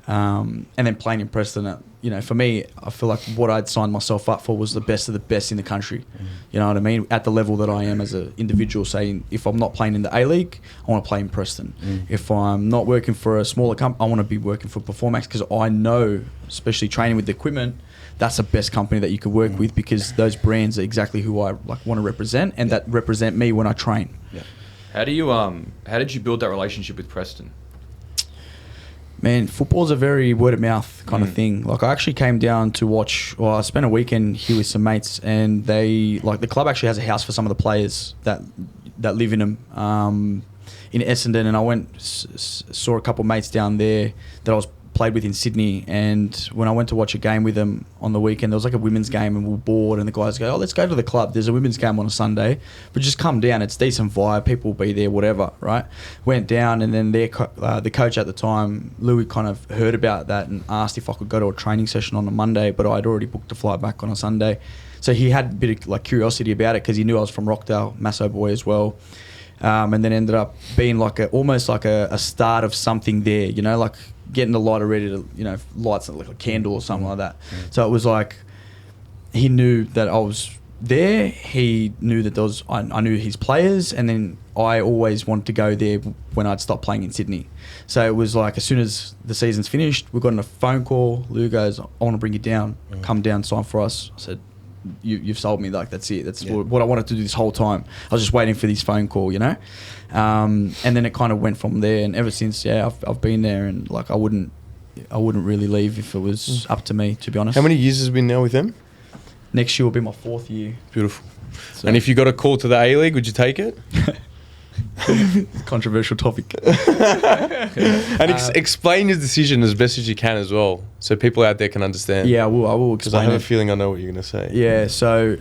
and then playing in Preston. You know, for me, I feel like what I'd signed myself up for was the best of the best in the country. You know what I mean? At the level that I am as an individual, saying if I'm not playing in the A-League, I want to play in Preston. If I'm not working for a smaller company, I want to be working for Performax, because I know, especially training with the equipment, that's the best company that you could work with, because those brands are exactly who I want to represent, and that represent me when I train. How did you build that relationship with Preston? Man, football's a very word of mouth kind of thing. Like, I actually came down to watch, I spent a weekend here with some mates, and the club actually has a house for some of the players that live in them, in Essendon, and I went, saw a couple of mates down there that I was played with in Sydney, and when I went to watch a game with them on the weekend, there was like a women's game, and we were bored, and the guys go, "Oh, let's go to the club. There's a women's game on a Sunday, but just come down. It's decent vibe. People will be there, whatever." Right? Went down, and then the coach at the time, Louis, kind of heard about that and asked if I could go to a training session on a Monday, but I'd already booked a flight back on a Sunday, so he had a bit of like curiosity about it because he knew I was from Rockdale, Masso boy as well. And then ended up being like almost like a start of something there, you know, like getting the lighter ready to, you know, light like a candle or something like that. So it was like he knew that I was there. He knew that there was I knew his players, and then I always wanted to go there when I'd stop playing in Sydney. So it was like as soon as the season's finished, we got on a phone call. Lou goes, "I want to bring you down. Come down, sign for us." I said, You've sold me, like that's it. That's what I wanted to do this whole time. I was just waiting for this phone call, you know. And then it kind of went from there. And ever since, I've been there, and like I wouldn't really leave if it was up to me, to be honest. How many years has been now with them? Next year will be my 4th year. Beautiful. So. And if you got a call to the A-League, would you take it? Controversial topic. And explain your decision as best as you can as well, so people out there can understand. Yeah, I will because I explain have a feeling I know what you're going to say. Yeah, so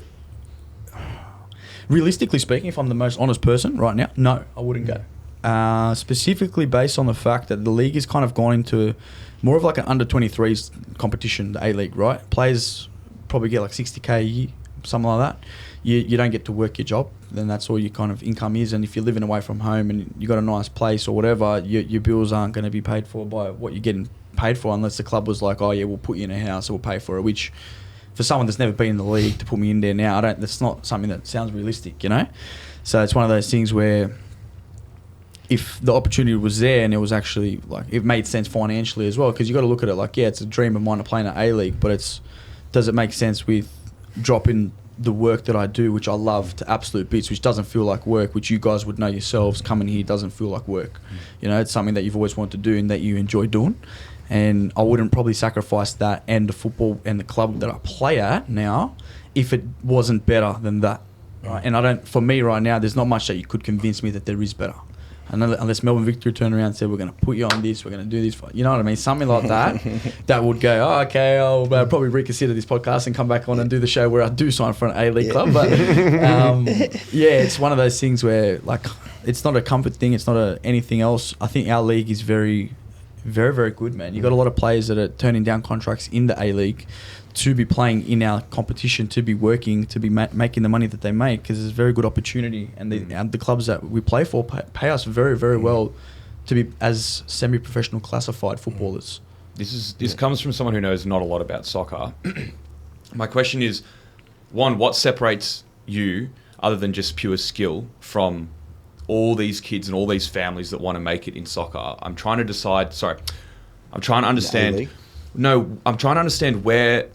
realistically speaking, if I'm the most honest person right now, no, I wouldn't go. Specifically based on the fact that the league is kind of gone into more of like an under-23s competition, the A-League, right? Players probably get like 60K a year, something like that. You don't get to work your job, then that's all your kind of income is. And if you're living away from home and you got a nice place or whatever, your bills aren't going to be paid for by what you're getting paid for, unless the club was like, "Oh yeah, we'll put you in a house, or we'll pay for it." Which, for someone that's never been in the league to put me in there now, that's not something that sounds realistic, you know. So it's one of those things where, if the opportunity was there and it was actually like it made sense financially as well, because you got to look at it like, yeah, it's a dream of mine to play in an A-League, but does it make sense with dropping the work that I do, which I love to absolute bits, which doesn't feel like work, which you guys would know yourselves, coming here doesn't feel like work. You know, it's something that you've always wanted to do and that you enjoy doing. And I wouldn't probably sacrifice that and the football and the club that I play at now if it wasn't better than that. Right? And for me right now, there's not much that you could convince me that there is better. Unless Melbourne Victory turned around and said, "We're going to put you on this, we're going to do this," you know what I mean? Something like that, that would go, "Oh, okay, I'll probably reconsider this podcast and come back on and do the show where I do sign for an A-League club." But it's one of those things where like it's not a comfort thing, it's not anything else. I think our league is very, very, very good, man. You got a lot of players that are turning down contracts in the A-League to be playing in our competition, to be working, to be making the money that they make, because it's a very good opportunity. And the clubs that we play for pay us very, very well to be as semi-professional classified footballers. This comes from someone who knows not a lot about soccer. My question is, one, what separates you, other than just pure skill, from all these kids and all these families that want to make it in soccer? I'm trying to understand. No, I'm trying to understand where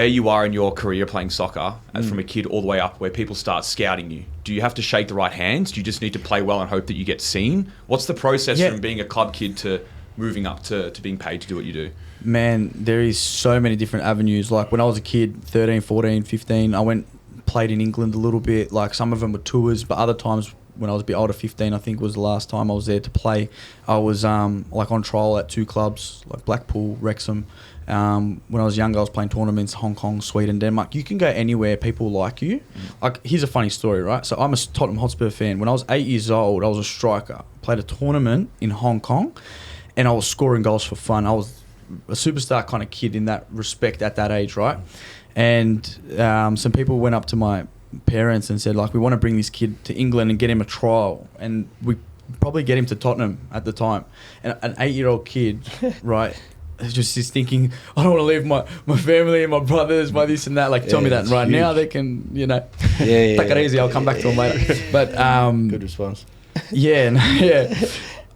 you are in your career playing soccer, from a kid all the way up, where people start scouting you. Do you have to shake the right hands? Do you just need to play well and hope that you get seen? What's the process from being a club kid to moving up to being paid to do what you do? Man, there is so many different avenues. Like when I was a kid, 13, 14, 15, I played in England a little bit. Like some of them were tours, but other times when I was a bit older, 15, I think was the last time I was there to play. I was like on trial at 2 clubs, like Blackpool, Wrexham. When I was younger, I was playing tournaments, Hong Kong, Sweden, Denmark. You can go anywhere, people like you. Like, here's a funny story, right? So I'm a Tottenham Hotspur fan. When I was 8 years old, I was a striker. Played a tournament in Hong Kong, and I was scoring goals for fun. I was a superstar kind of kid in that respect at that age, right? And some people went up to my parents and said, like, "We want to bring this kid to England and get him a trial," and we probably get him to Tottenham at the time. And an 8-year-old kid, right, just thinking, "I don't want to leave my family and my brothers, my this and that." Like, tell me that right now, they can, you know, take it easy. I'll come back to him later. But good response.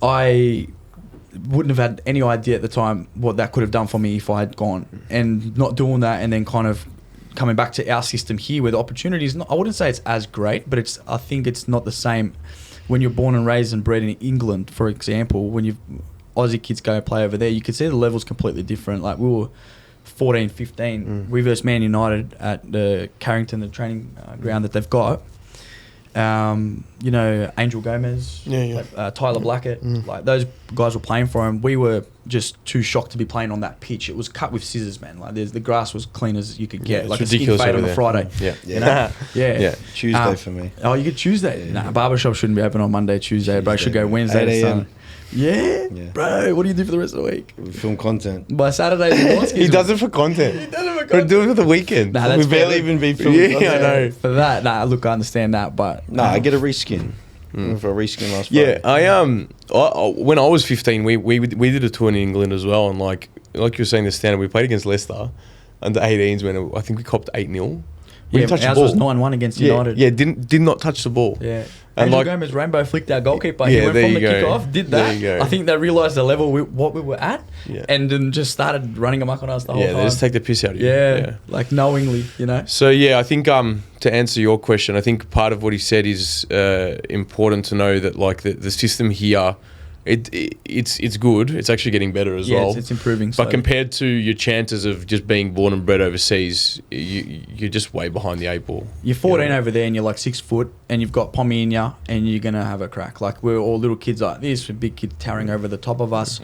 I wouldn't have had any idea at the time what that could have done for me if I had gone, and not doing that, and then kind of coming back to our system here where the opportunities, I wouldn't say it's as great, but I think it's not the same when you're born and raised and bred in England, for example. When Aussie kids go play over there, you can see the levels completely different. Like, we were 14, 15. We versus Man United at the Carrington, the training ground that they've got. You know, Angel Gomez, Tyler Blackett, like those guys were playing for him. We were just too shocked to be playing on that pitch. It was cut with scissors, man. Like the grass was clean as you could get. Yeah, like it's a skin ridiculous fade over on a there. Friday. Yeah. You know? Yeah. Tuesday for me. Oh, you get Tuesday. Nah, barbershop shouldn't be open on Monday, Tuesday, bro. Should go Tuesday, Wednesday 8 to a.m. Sunday. Yeah? Yeah. Bro, what do you do for the rest of the week? We film content. By Saturday, He does it for content. He does it for content. Do it for the weekend. Nah, that's We fair. barely even be filming Yeah, I content. know. For that, nah, look, I understand that, but No, I get a reskin. For a reskin last Yeah, Friday. I when I was 15, we did a tour in England as well, and like you were saying, the standard, we played against Leicester under 18s when I think we copped 8-0. We yeah, didn't touch the ours ball. was 9-1 against Yeah, United. yeah, did not touch the ball. Yeah. And Angel like- Gomez rainbow flicked our goalkeeper. Yeah, He went there from the you go. kick-off, did There that. you go. I think they realised the level what we were at, Yeah. and then just started running amok on us the whole Yeah, time. they just take the piss out of you. yeah, like knowingly, you know. So yeah, I think to answer your question, I think part of what he said is important to know that like the system here, it's good. It's actually getting better as Yeah, well. it's improving. But slowly. compared to your chances of just being born and bred overseas, you're just way behind the 8 ball. You're 14 You know? over there and you're like 6 foot and you've got Pommy in you and you're going to have a crack. Like we're all little kids like this with big kids towering over the top of us.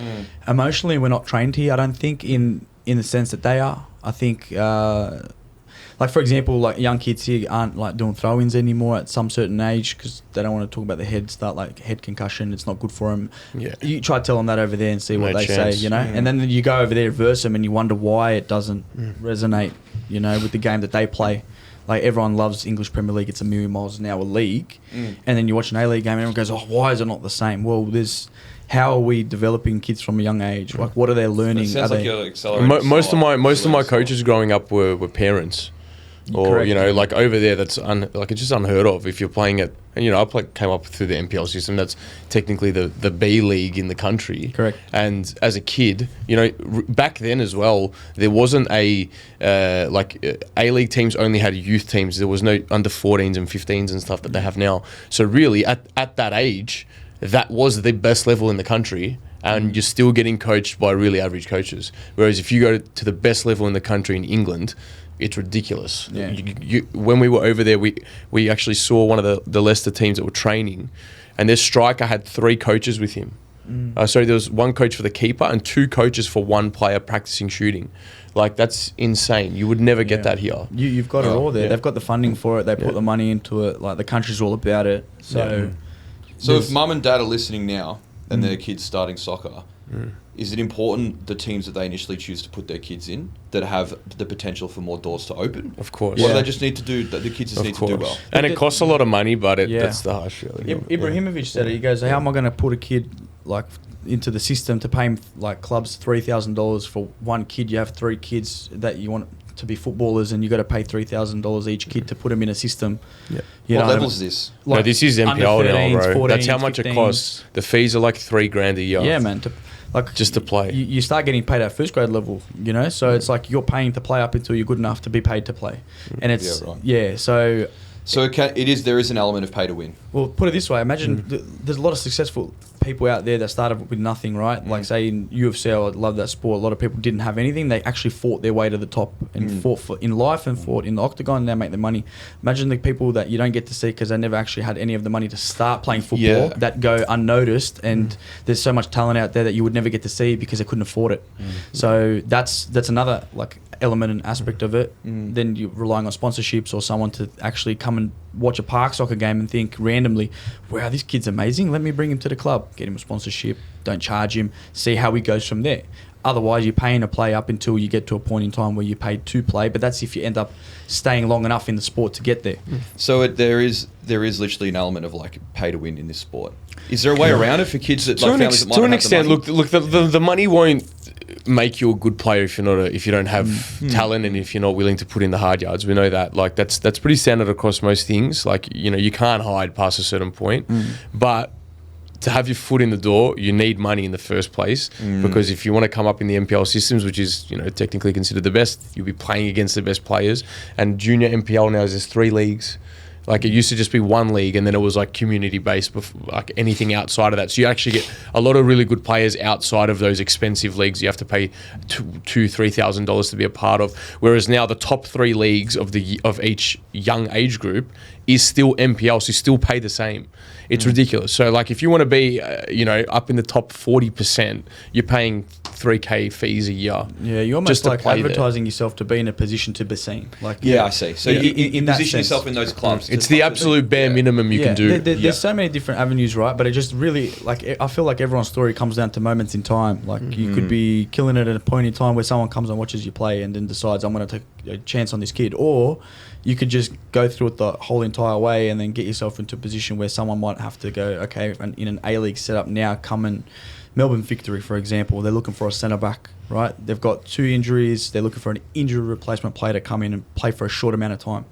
Emotionally, we're not trained here, I don't think, in the sense that they are. I think, like for example, like young kids here aren't like doing throw-ins anymore at some certain age because they don't want to talk about the head start, like head concussion. It's not good for them. Yeah. You try to tell them that over there and see what No they chance. say, you know? And then you go over there, verse them, and you wonder why it doesn't resonate, you know, with the game that they play. Like everyone loves English Premier League. It's a million miles an hour league. And then you watch an A-League game and everyone goes, oh, why is it not the same? Well, how are we developing kids from a young age? Like what are they learning? It sounds Are like they- you're accelerating. Most of my coaches growing up were parents, or Correct. you know, like over there, that's like it's just unheard of. If you're playing at, and you know, came up through the NPL system. That's technically the B league in the country. Correct. And as a kid, you know, back then as well, there wasn't A League teams only had youth teams. There was no under 14s and 15s and stuff that they have now. So really, at that age, that was the best level in the country. And you're still getting coached by really average coaches. Whereas if you go to the best level in the country in England, it's ridiculous. Yeah. When we were over there, we actually saw one of the Leicester teams that were training, and their striker had 3 coaches with him. So there was 1 coach for the keeper and 2 coaches for 1 player practicing shooting. Like that's insane. You would never get that here. You've got it all there. yeah. They've got the funding for it. They put Yeah. the money into it. Like the country's all about it. So, So if mum and dad are listening now and their kids starting soccer, is it important the teams that they initially choose to put their kids in that have the potential for more doors to open? Of course. Or do Yeah. they just need to do that? The kids just need to do well. And it costs a lot of money, but Yeah. that's the harsh reality. Ibrahimovic said it. He goes, "How am I going to put a kid like into the system to pay him like clubs $3,000 for 1 kid? You have 3 kids that you want to be footballers, and you got to pay $3,000 each kid to put them in a system." Yeah. You What know, level is this? No, this is MPL under now, 13s, bro. That's how 14s, much it 15s. costs. The fees are like $3,000 a year. Yeah, man. Like Just to play. you start getting paid at first grade level, you know. So it's like you're paying to play up until you're good enough to be paid to play, and it's Yeah, right. So So there is an element of pay to win. well, put it this way: imagine there's a lot of successful people out there that started with nothing, right? Like say in UFC, I love that sport. A lot of people didn't have anything; they actually fought their way to the top and fought in life and fought in the octagon. And they make their money. Imagine the people that you don't get to see because they never actually had any of the money to start playing football Yeah. that go unnoticed. And there's so much talent out there that you would never get to see because they couldn't afford it. So that's another like element and aspect of it. Then you're relying on sponsorships or someone to actually come and watch a park soccer game and think randomly, wow, this kid's amazing, let me bring him to the club, get him a sponsorship, don't charge him, see how he goes from there. Otherwise, you're paying to play up until you get to a point in time where you're paid to play, but that's if you end up staying long enough in the sport to get there. So there is literally an element of like pay to win in this sport. Is there a way around it for kids that like families that might To not an have extent, the money? look, the money won't make you a good player if you don't have talent and if you're not willing to put in the hard yards. We know that. Like that's pretty standard across most things. Like you can't hide past a certain point, but to have your foot in the door, you need money in the first place because if you want to come up in the MPL systems, which is technically considered the best, you'll be playing against the best players. And junior MPL now is there's 3 leagues. Like it used to just be 1 league, and then it was like community based, like anything outside of that. So you actually get a lot of really good players outside of those expensive leagues. You have to pay $2,000-$3,000 to be a part of. Whereas now the top 3 leagues of each young age group is still MPL, so you still pay the same. It's ridiculous. So like if you want to be, up in the top 40%, you're paying 3K fees a year. Yeah, you're almost just to like play there. advertising yourself to be in a position to be seen. Like, Yeah, I see. So in you that position sense. yourself in those clubs. It's the absolute bare minimum you can do. There's so many different avenues, right? But it just really, like, I feel like everyone's story comes down to moments in time. Like, you could be killing it at a point in time where someone comes and watches you play and then decides, I'm going to take a chance on this kid. Or you could just go through it the whole entire way and then get yourself into a position where someone might have to go, okay, in an A-League setup now, come and Melbourne Victory, for example, they're looking for a centre-back, right? They've got 2 injuries. They're looking for an injury replacement player to come in and play for a short amount of time.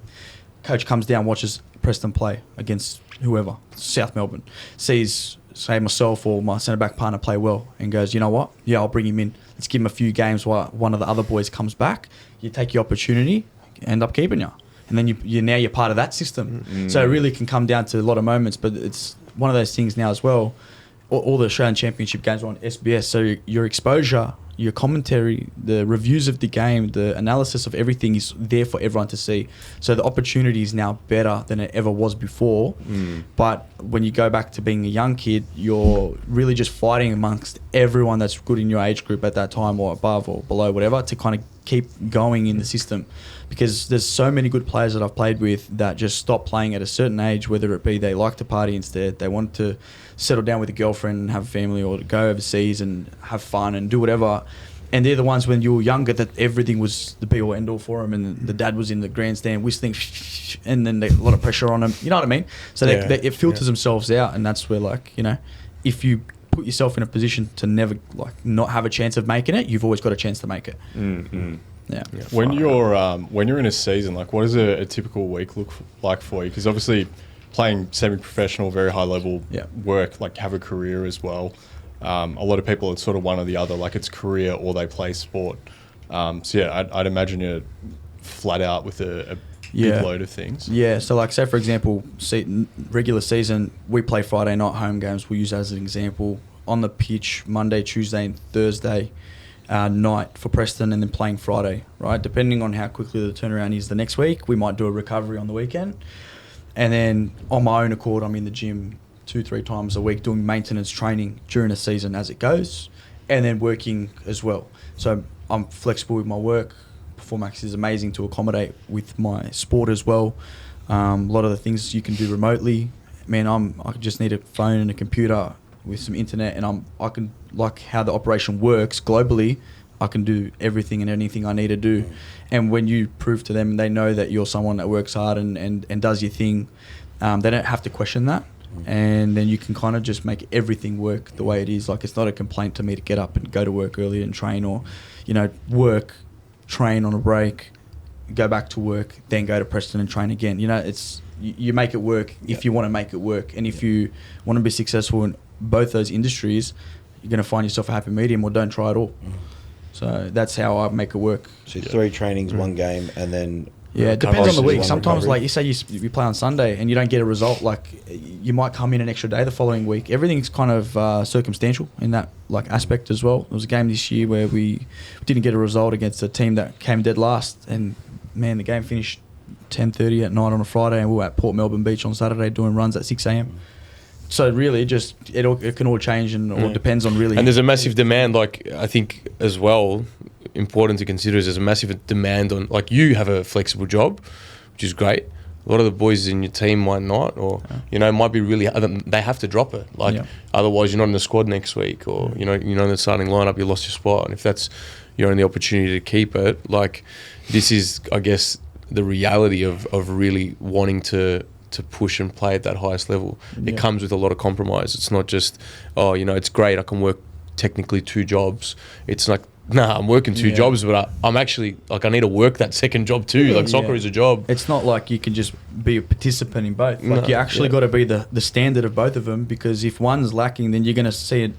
Coach comes down, watches Preston play against whoever, South Melbourne, sees, say, myself or my centre-back partner play well and goes, you know what? Yeah, I'll bring him in. Let's give him a few games while one of the other boys comes back. You take your opportunity, end up keeping you. And then you're part of that system. So it really can come down to a lot of moments, but it's one of those things now as well. All the Australian Championship games are on SBS, so your exposure, your commentary, the reviews of the game, the analysis of everything is there for everyone to see. So the opportunity is now better than it ever was before. But when you go back to being a young kid, you're really just fighting amongst everyone that's good in your age group at that time or above or below, whatever, to kind of keep going in the system. Because there's so many good players that I've played with that just stop playing at a certain age, whether it be they like to party instead, they want to settle down with a girlfriend and have a family, or to go overseas and have fun and do whatever. And they're the ones when you were younger that everything was the be all end all for them, and the dad was in the grandstand whistling, and then a lot of pressure on them. You know what I mean? So it filters themselves out, and that's where, like, you know, if you put yourself in a position to never, like, not have a chance of making it, you've always got a chance to make it. Yeah. When you're in a season, like, what does a typical week look like for you? Because obviously playing semi-professional, very high level work, like, have a career as well. A lot of people, it's sort of one or the other, like it's career or they play sport. So yeah, I'd imagine you're flat out with a big load of things. Yeah, so like, say for example, regular season, we play Friday night home games. We'll use that as an example. On the pitch, Monday, Tuesday and Thursday night for Preston, and then playing Friday, right? Depending on how quickly the turnaround is the next week, we might do a recovery on the weekend. And then on my own accord, I'm in the gym 2-3 times a week doing maintenance training during the season as it goes, and then working as well. So I'm flexible with my work. Performax is amazing to accommodate with my sport as well. A lot of the things you can do remotely. Man, I just need a phone and a computer with some internet, and I can, like how the operation works globally, I can do everything and anything I need to do. And when you prove to them, they know that you're someone that works hard and does your thing, they don't have to question that. And then you can kind of just make everything work the way it is. Like, it's not a complaint to me to get up and go to work early and train, or, you know, work, train on a break, go back to work, then go to Preston and train again. You know, it's, you make it work if you want to make it work. And if you want to be successful in both those industries, you're going to find yourself a happy medium, or don't try at all. So that's how I make it work. So 3 trainings, 1 game, and then... Yeah, it depends on the week. Sometimes, recovery. like, you say you play on Sunday and you don't get a result, like, you might come in an extra day the following week. Everything's kind of circumstantial in that, like, aspect as well. There was a game this year where we didn't get a result against a team that came dead last, and, man, the game finished 10:30 at night on a Friday, and we were at Port Melbourne Beach on Saturday doing runs at 6 a.m. So really, it can all change, and it all depends on really... And there's a massive demand, like, I think as well, important to consider is there's a massive demand on, like, you have a flexible job, which is great. A lot of the boys in your team might not, or you know, might be really, they have to drop it, like, otherwise you're not in the squad next week, or you're not in the starting lineup, you lost your spot. And if that's your only opportunity to keep it, like, this is, I guess, the reality of really wanting to push and play at that highest level. It comes with a lot of compromise. It's not just, oh, you know, it's great, I can work technically 2 jobs. It's like, nah, I'm working 2 jobs, but I'm actually, like, I need to work that second job too. Like, soccer is a job. It's not like you can just be a participant in both. Like, you actually got to be the standard of both of them, because if one's lacking, then you're going to see it,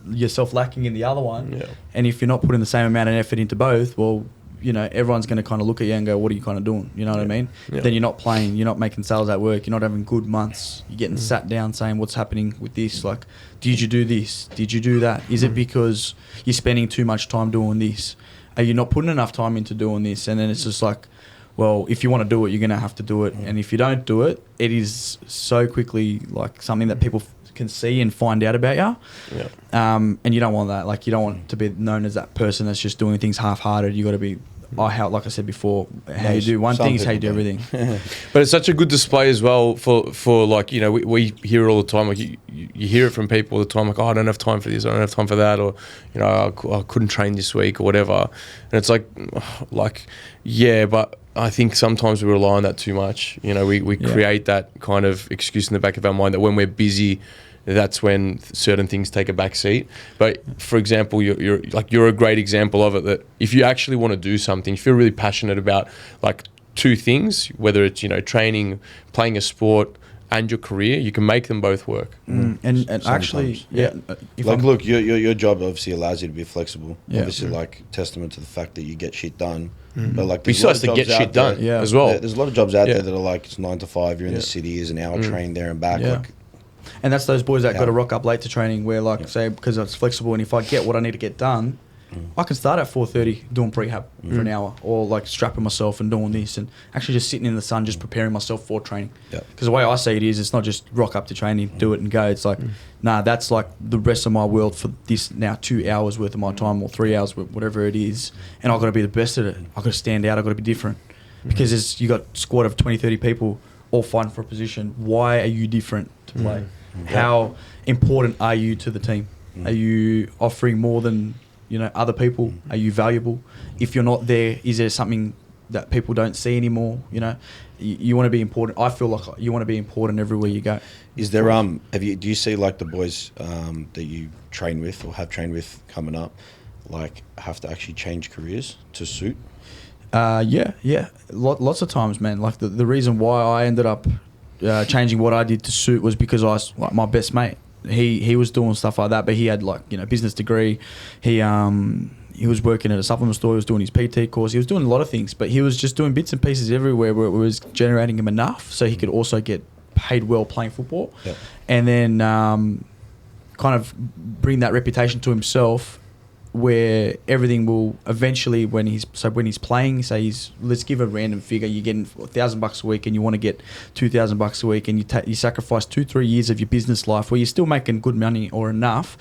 yourself lacking in the other one. And if you're not putting the same amount of effort into both, well, you know, everyone's going to kind of look at you and go, what are you kind of doing? You know what I mean? Then you're not playing, you're not making sales at work, you're not having good months, you're getting sat down saying, what's happening with this? Like, did you do this? Did you do that? Is it because you're spending too much time doing this? Are you not putting enough time into doing this? And then it's just like, well, if you want to do it, you're going to have to do it. And if you don't do it, it is so quickly, like, something that people can see and find out about you. Yeah. And you don't want that. Like, you don't want to be known as that person that's just doing things half-hearted. You got to be, like I said before, how you do one some thing is how you do people everything. But it's such a good display as well for like, you know, we hear it all the time. Like you hear it from people all the time. Like, oh, I don't have time for this. I don't have time for that. Or, you know, I couldn't train this week or whatever. And it's like, yeah, but I think sometimes we rely on that too much. You know, we create that kind of excuse in the back of our mind that when we're busy, that's when certain things take a back seat. But for example, you're a great example of it, that if you actually want to do something, if you're really passionate about like two things, whether it's, you know, training, playing a sport, and your career, you can make them both work. And actually, look, your job obviously allows you to be flexible. Yeah. Obviously, like testament to the fact that you get shit done. But like, We still have to get shit done as well. There's a lot of jobs out there that are like, it's 9 to 5. You're in the city, is an hour train there and back. Yeah. Like, and that's those boys that got to rock up late to training, where like say, because it's flexible, and if I get what I need to get done, I can start at 4:30 doing prehab for an hour, or like strapping myself and doing this, and actually just sitting in the sun, just preparing myself for training. Because the way I see it is, it's not just rock up to training, do it and go. It's like, nah, that's like the rest of my world for this now 2 hours worth of my time, or 3 hours, whatever it is, and I've got to be the best at it. I've got to stand out. I've got to be different, because you got a squad of 20, 30 people all fighting for a position. Why are you different to play? How important are you to the team? Are you offering more than, you know, other people? Are you valuable? If you're not there, is there something that people don't see anymore? You know, you want to be important. I feel like you want to be important everywhere you go. is there do you see like the boys that you train with or have trained with coming up, like have to actually change careers to suit? Yeah. Lots of times, man. Like the reason why I ended up changing what I did to suit was because I was like my best mate. He was doing stuff like that, but he had like, you know, business degree. He was working at a supplement store. He was doing his PT course. He was doing a lot of things, but he was just doing bits and pieces everywhere where it was generating him enough so he could also get paid well playing football. Yeah. And then kind of bring that reputation to himself, where everything will eventually, when he's playing, say let's give a random figure, you're getting $1,000 a week and you want to get $2,000 a week, and you sacrifice 2-3 years of your business life where you're still making good money or enough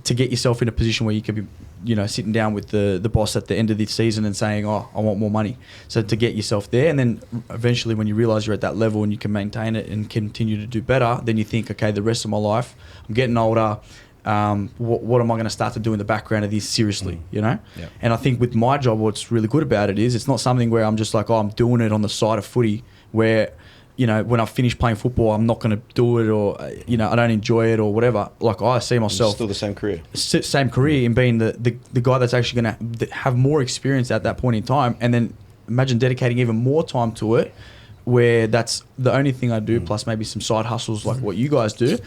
to get yourself in a position where you could be, you know, sitting down with the boss at the end of the season and saying, oh, I want more money. So to get yourself there, and then eventually when you realize you're at that level and you can maintain it and continue to do better, then you think, okay, the rest of my life, I'm getting older, what am I going to start to do in the background of this seriously, you know? Yeah. And I think with my job, what's really good about it is it's not something where I'm just like, oh, I'm doing it on the side of footy, where, you know, when I finish playing football, I'm not going to do it, or, you know, I don't enjoy it or whatever. Like, I see myself... It's still the same career. Same career in being the guy that's actually going to have more experience at that point in time, and then imagine dedicating even more time to it, where that's the only thing I do, plus maybe some side hustles like what you guys do.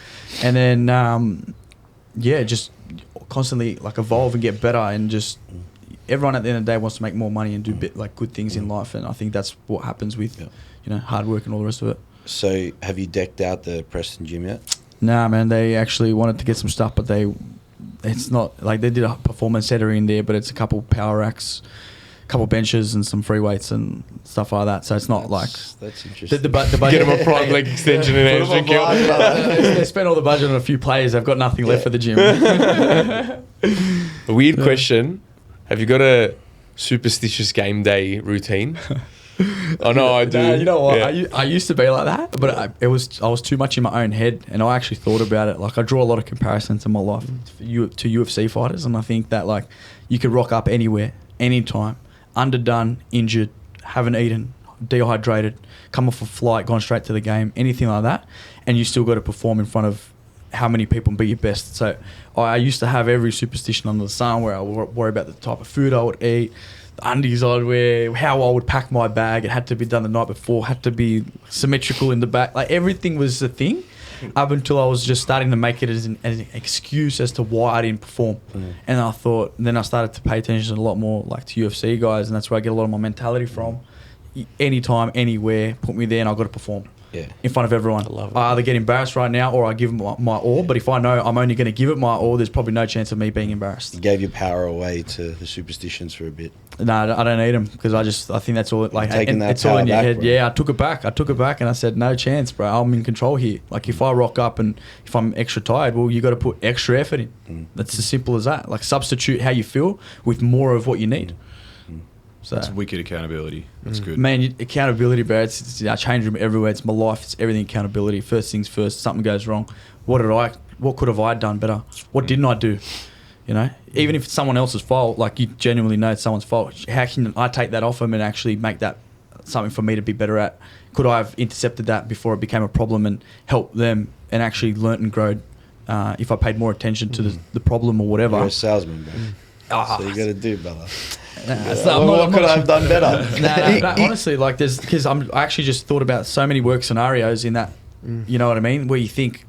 And then... just constantly like evolve and get better, and just everyone at the end of the day wants to make more money and do like good things in life, and I think that's what happens with you know, hard work and all the rest of it. So have you decked out the Preston gym yet? Nah, man, they actually wanted to get some stuff, but it's not like they did a performance center in there, but it's a couple power racks, couple benches and some free weights and stuff like that. So it's not That's interesting. the budget. Get him a prime leg extension and hamstring kill. They spent all the budget on a few players. They've got nothing left for the gym. A weird question. Have you got a superstitious game day routine? I know I do. Nah, you know what? Yeah. I used to be like that, but I was too much in my own head, and I actually thought about it. Like, I draw a lot of comparisons in my life to UFC fighters, and I think that like you could rock up anywhere, anytime, underdone, injured, haven't eaten, dehydrated, come off a flight, gone straight to the game, anything like that, and you still got to perform in front of how many people and be your best. So I used to have every superstition under the sun, where I would worry about the type of food I would eat, the undies I'd wear, how I would pack my bag. It had to be done the night before, had to be symmetrical in the back. Like, everything was a thing, up until I was just starting to make it as an excuse as to why I didn't perform. And then I started to pay attention a lot more like to UFC guys, and that's where I get a lot of my mentality from. Anytime, anywhere, put me there and I've got to perform. in front of everyone. I love it. I either get embarrassed right now or I give my all. But if I know I'm only going to give it my all, there's probably no chance of me being embarrassed. You gave your power away to the superstitions for a bit. No, I don't need them because I think that's all. Like, taking that it's all power in your back, head. bro. Yeah, I took it back, and I said, no chance, bro. I'm in control here. Like, if I rock up and if I'm extra tired, well, you got to put extra effort in. That's as simple as that. Like, substitute how you feel with more of what you need. So That's wicked accountability. That's good. Man, accountability, bro. It's our change room everywhere. It's my life. It's everything accountability. First things first. Something goes wrong. What could have I done better? What didn't I do? You know, even if it's someone else's fault, like you genuinely know it's someone's fault, how can I take that off them and actually make that something for me to be better at? Could I have intercepted that before it became a problem and helped them and actually learnt and grown if I paid more attention to the problem or whatever? You're a salesman, bro. So you got to do better. What could I have done better? No, honestly, like because I actually just thought about so many work scenarios in that, you know what I mean, where you think,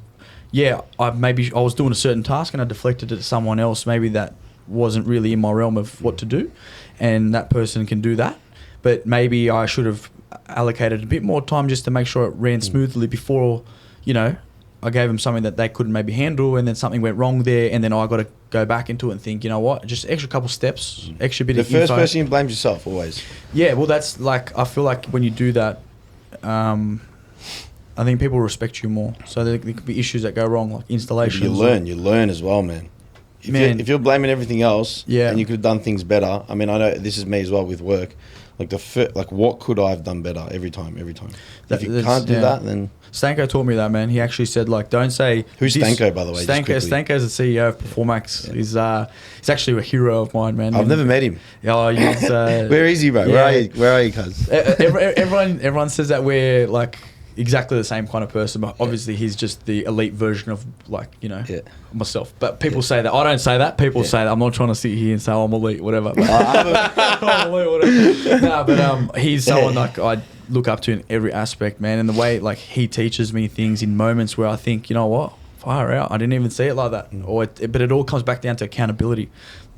yeah, I was doing a certain task and I deflected it to someone else. Maybe that wasn't really in my realm of what to do, and that person can do that. But maybe I should have allocated a bit more time just to make sure it ran smoothly before, you know, I gave them something that they couldn't maybe handle, and then something went wrong there, and then I got to go back into it and think, you know what, just extra couple steps, extra bit of info. The first person you blame yourself always. Yeah, well, that's like, I feel like when you do that, I think people respect you more. So there could be issues that go wrong, like installations. You learn as well, man. If you're blaming everything else, and you could have done things better. I mean, I know this is me as well with work. Like what could I have done better every time? If you can't do that, then Stanko taught me that, man. He actually said, like, don't say who's Stanko, by the way? Stanko's the CEO of Performax. He's actually a hero of mine, man. I've never met him. Oh, he's where is he, bro? Yeah. Where are you, cuz? Everyone says that we're like exactly the same kind of person, but obviously he's just the elite version of, like, you know, myself. But people say that. I don't say that. People say that. I'm not trying to sit here and say, oh, I'm elite, whatever. I'm elite, whatever. No, but he's someone like I look up to in every aspect, man. And the way, like, he teaches me things in moments where I think, you know what, fire out. I didn't even see it like that. But it all comes back down to accountability.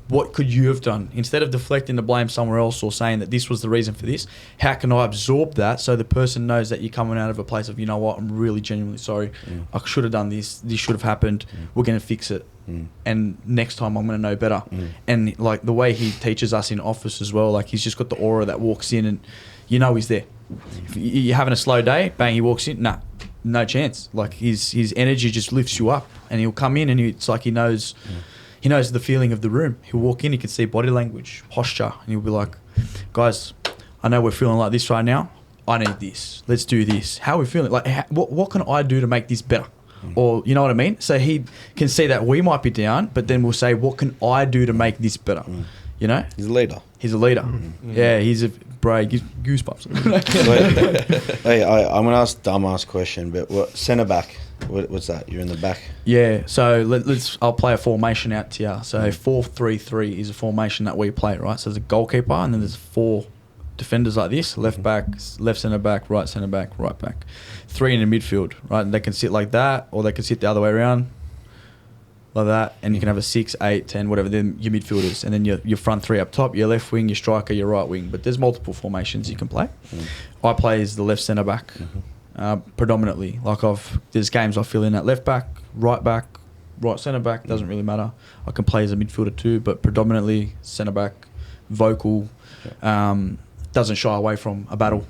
What could you have done? Instead of deflecting the blame somewhere else or saying that this was the reason for this, how can I absorb that so the person knows that you're coming out of a place of, you know what, I'm really genuinely sorry. I should have done this. This should have happened. We're going to fix it. And next time I'm going to know better. And, like, the way he teaches us in office as well, like, he's just got the aura that walks in and you know he's there. If you're having a slow day, bang, he walks in. Nah, no chance. Like, his energy just lifts you up, and he'll come in and it's like he knows... He knows the feeling of the room. He'll walk in, he can see body language, posture, and he'll be like, guys, I know we're feeling like this right now. I need this. Let's do this. How are we feeling? Like, what can I do to make this better? Or, you know what I mean? So he can see that we might be down, but then we'll say, what can I do to make this better? You know? He's a leader. He's a leader. Yeah, he's a... Bro, goosebumps. Hey, I'm going to ask a dumbass question, but centre back... What's that? You're in the back? Yeah, so I'll play a formation out to you. So 4-3-3 is a formation that we play, right? So there's a goalkeeper and then there's 4 defenders like this, left back, left centre back, right back. 3 in the midfield, right? And they can sit like that or they can sit the other way around like that, and you can have a 6, 8, 10, whatever, then your midfielders, and then your front 3 up top, your left wing, your striker, your right wing. But there's multiple formations you can play. I play as the left centre back. Predominantly, like there's games I fill in at left back, right centre back, doesn't really matter. I can play as a midfielder too, but predominantly centre back, vocal, doesn't shy away from a battle.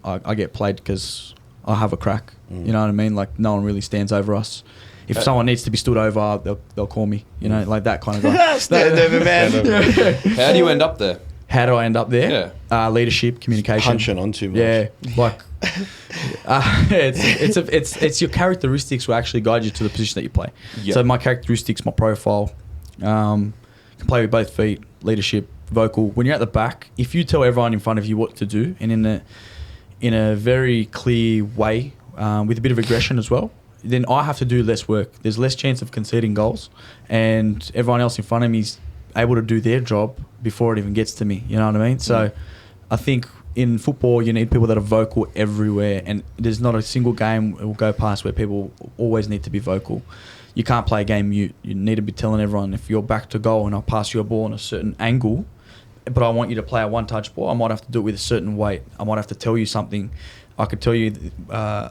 I get played because I have a crack. You know what I mean? Like, no one really stands over us. If someone needs to be stood over, they'll call me. You know, like that kind of guy. Stand over, man. How do you end up there? How do I end up there? Leadership, communication. Punching on too much. Yeah, like it's your characteristics will actually guide you to the position that you play. Yep. So my characteristics, my profile, can play with both feet, leadership, vocal. When you're at the back, if you tell everyone in front of you what to do, and in a very clear way, with a bit of aggression as well, then I have to do less work. There's less chance of conceding goals, and everyone else in front of me is able to do their job before it even gets to me. You know what I mean? So I think in football you need people that are vocal everywhere, and there's not a single game that will go past where people always need to be vocal. You can't play a game mute. You need to be telling everyone, if you're back to goal and I'll pass you a ball in a certain angle, but I want you to play a one-touch ball, I might have to do it with a certain weight. I might have to tell you something I could tell you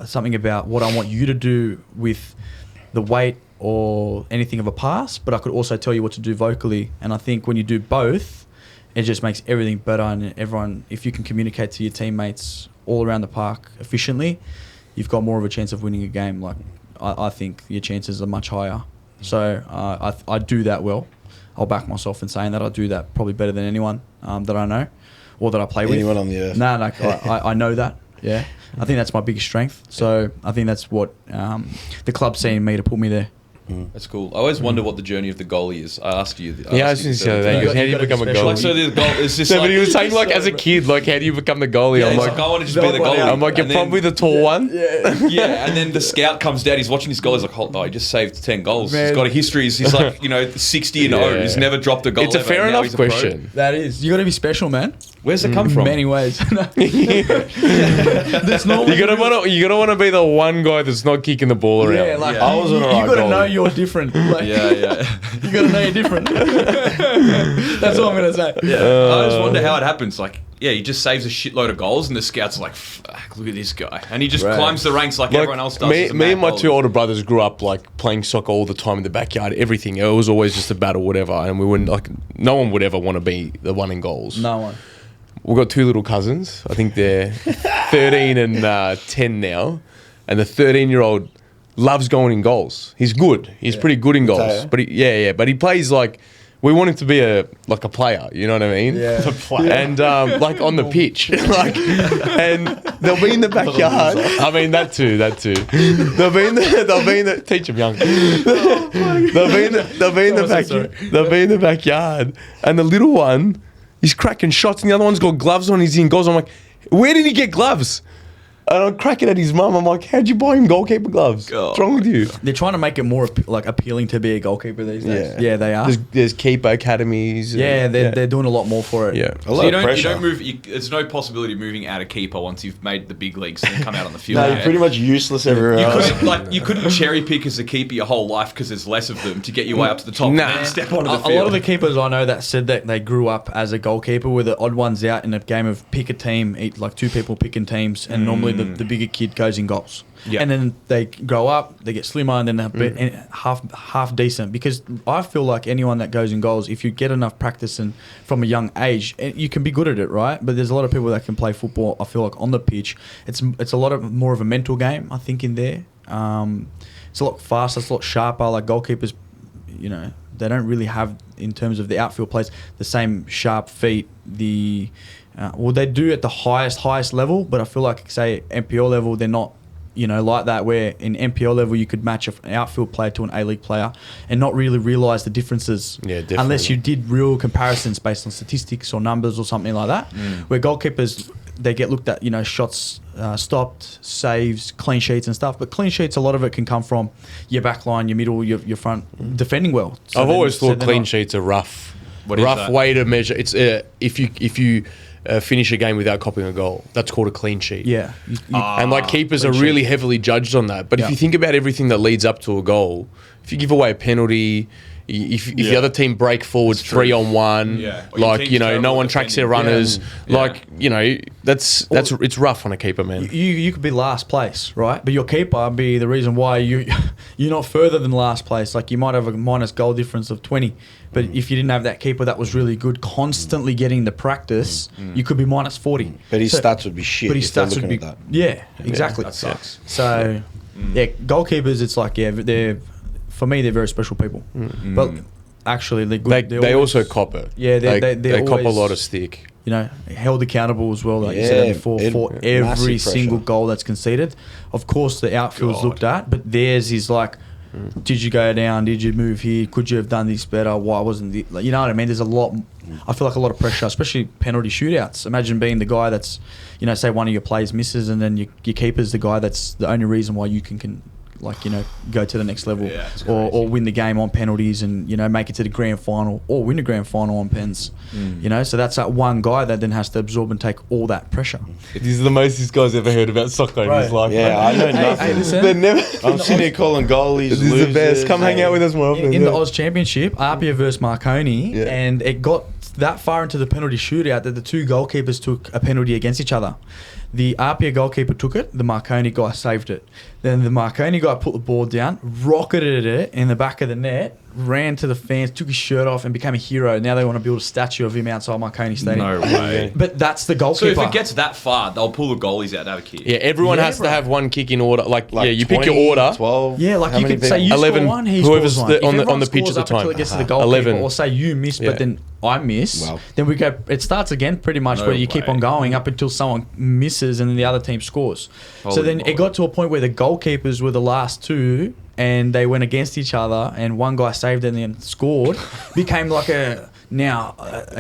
something about what I want you to do with the weight or anything of a pass, but I could also tell you what to do vocally. And I think when you do both, it just makes everything better. And everyone, if you can communicate to your teammates all around the park efficiently, you've got more of a chance of winning a game. Like I think your chances are much higher. So I do that well. I'll back myself in saying that I do that probably better than anyone that I know or that I play with. Anyone on the earth. No, I know that. Yeah. I think that's my biggest strength. So I think that's what the club's seen me to put me there. That's cool. I always wonder what the journey of the goalie is. I asked you. I was going to say that. How do you become a goalie? Like, so the goal is just. So, like, but he was saying like as a kid, like how do you become the goalie? Yeah, I'm like, I want to just be the goalie. I'm like, you're probably the tall one. Yeah, and then the scout comes down. He's watching his goal. He's like, "Oh, he just saved 10 goals. He's got a history. He's like, 60-0. He's never dropped a goal. It's a fair enough question. That is. You got to be special, man. Where's it come from? Many ways. There's no. You gotta want to be the one guy that's not kicking the ball around. Yeah, like I was you an alright got to goalie. know you're different. Like, Yeah. You got to know you're different. That's all I'm gonna say. Yeah. I just wonder how it happens. Like, yeah, he just saves a shitload of goals, and the scouts are like, "Fuck, look at this guy," and he just climbs the ranks like everyone else does. Me and my two older brothers grew up like playing soccer all the time in the backyard. Everything. It was always just a battle, whatever. And we wouldn't like. No one would ever want to be the one in goals. No one. We've got two little cousins. I think they're 13 and 10 now, and the 13-year-old loves going in goals. He's good. He's pretty good in goals. But but he plays like. We want him to be a player, you know what I mean? Yeah. And like on the pitch, like, and they'll be in the backyard. I mean that too. They'll be in the teach him young. They'll be in the backyard, and the little one, he's cracking shots, and the other one's got gloves on. He's in goals. I'm like, where did he get gloves? And I'm cracking at his mum. I'm like, how'd you buy him goalkeeper gloves? What's wrong with you? They're trying to make it more appealing to be a goalkeeper these days. Yeah, they are. There's keeper academies. They're doing a lot more for it. Yeah. A lot of pressure. You don't move. There's no possibility of moving out of keeper once you've made the big leagues and come out on the field. No, you're pretty much useless everywhere else. You couldn't cherry pick as a keeper your whole life because there's less of them to get you way up to the top. Nah. And then step onto the field. A lot of the keepers I know that said that they grew up as a goalkeeper were the odd ones out in a game of pick a team, like two people picking teams, and normally the bigger kid goes in goals. Yeah. And then they grow up, they get slimmer, and then they're half decent. Because I feel like anyone that goes in goals, if you get enough practice and from a young age, you can be good at it, right? But there's a lot of people that can play football. I feel like on the pitch, it's a lot of more of a mental game. I think in there, it's a lot faster, it's a lot sharper. Like goalkeepers, they don't really have in terms of the outfield plays the same sharp feet. They do at the highest level, but I feel like, say, NPL level, they're not, like that, where in NPL level you could match an outfield player to an A-League player and not really realise the differences unless you did real comparisons based on statistics or numbers or something like that, where goalkeepers, they get looked at, shots stopped, saves, clean sheets and stuff. But clean sheets, a lot of it can come from your back line, your middle, your front, defending well. So I've always thought clean sheets are rough way to measure. It's if you finish a game without copying a goal, that's called a clean sheet. Yeah. And like keepers are really heavily judged on that. But if you think about everything that leads up to a goal, if you give away a penalty, if the other team break forward 3-on-1, like no one tracks their runners, it's rough on a keeper, man. You could be last place, right? But your keeper be the reason why you're not further than last place. Like you might have a minus goal difference of 20, but if you didn't have that keeper that was really good, constantly getting the practice, you could be minus 40. But his stats would be shit. But his stats would be exactly. That sucks. So goalkeepers, it's like they're. For me, they're very special people. But actually, they're good. They also cop it. Yeah, they cop a lot of stick. Held accountable as well, like you said before, for every single goal that's conceded. Of course, the outfield's looked at, but theirs is like, did you go down? Did you move here? Could you have done this better? Why wasn't it? Like, you know what I mean? There's a lot. I feel like a lot of pressure, especially penalty shootouts. Imagine being the guy that's, say one of your plays misses, and then your keeper's the guy that's the only reason why you can go to the next level, or win the game on penalties, and make it to the grand final, or win the grand final on pens. So that's that one guy that then has to absorb and take all that pressure. This is the most this guy's ever heard about soccer in his life. Yeah, I know nothing. I'm sitting here calling goalies. This is the best. Come hang out with us more often. In the Oz Championship, Apia versus Marconi, and it got that far into the penalty shootout that the two goalkeepers took a penalty against each other. The Apia goalkeeper took it, the Marconi guy saved it. Then the Marconi guy put the ball down, rocketed it in the back of the net, ran to the fans, took his shirt off and became a hero. Now they want to build a statue of him outside Marconi Stadium. No way. But that's the So goalkeeper. if it gets that far, they'll pull the goalies out to have a kick. Yeah, everyone has to have one kick in order. Like yeah, you pick your 20, order. 12. Yeah, like How you many could say people? you 11, score one, he whoever's scores one. on If the everyone pitch at scores the up until time. it gets to the goalkeeper, 11. or say you miss, Yeah. but then I miss, Wow. then we go. It starts again pretty much No where you keep way. on going up until someone misses and then the other team scores. So Holy then moly. it got to a point where the goalkeepers were the last two and they went against each other and one guy saved and then scored, became like a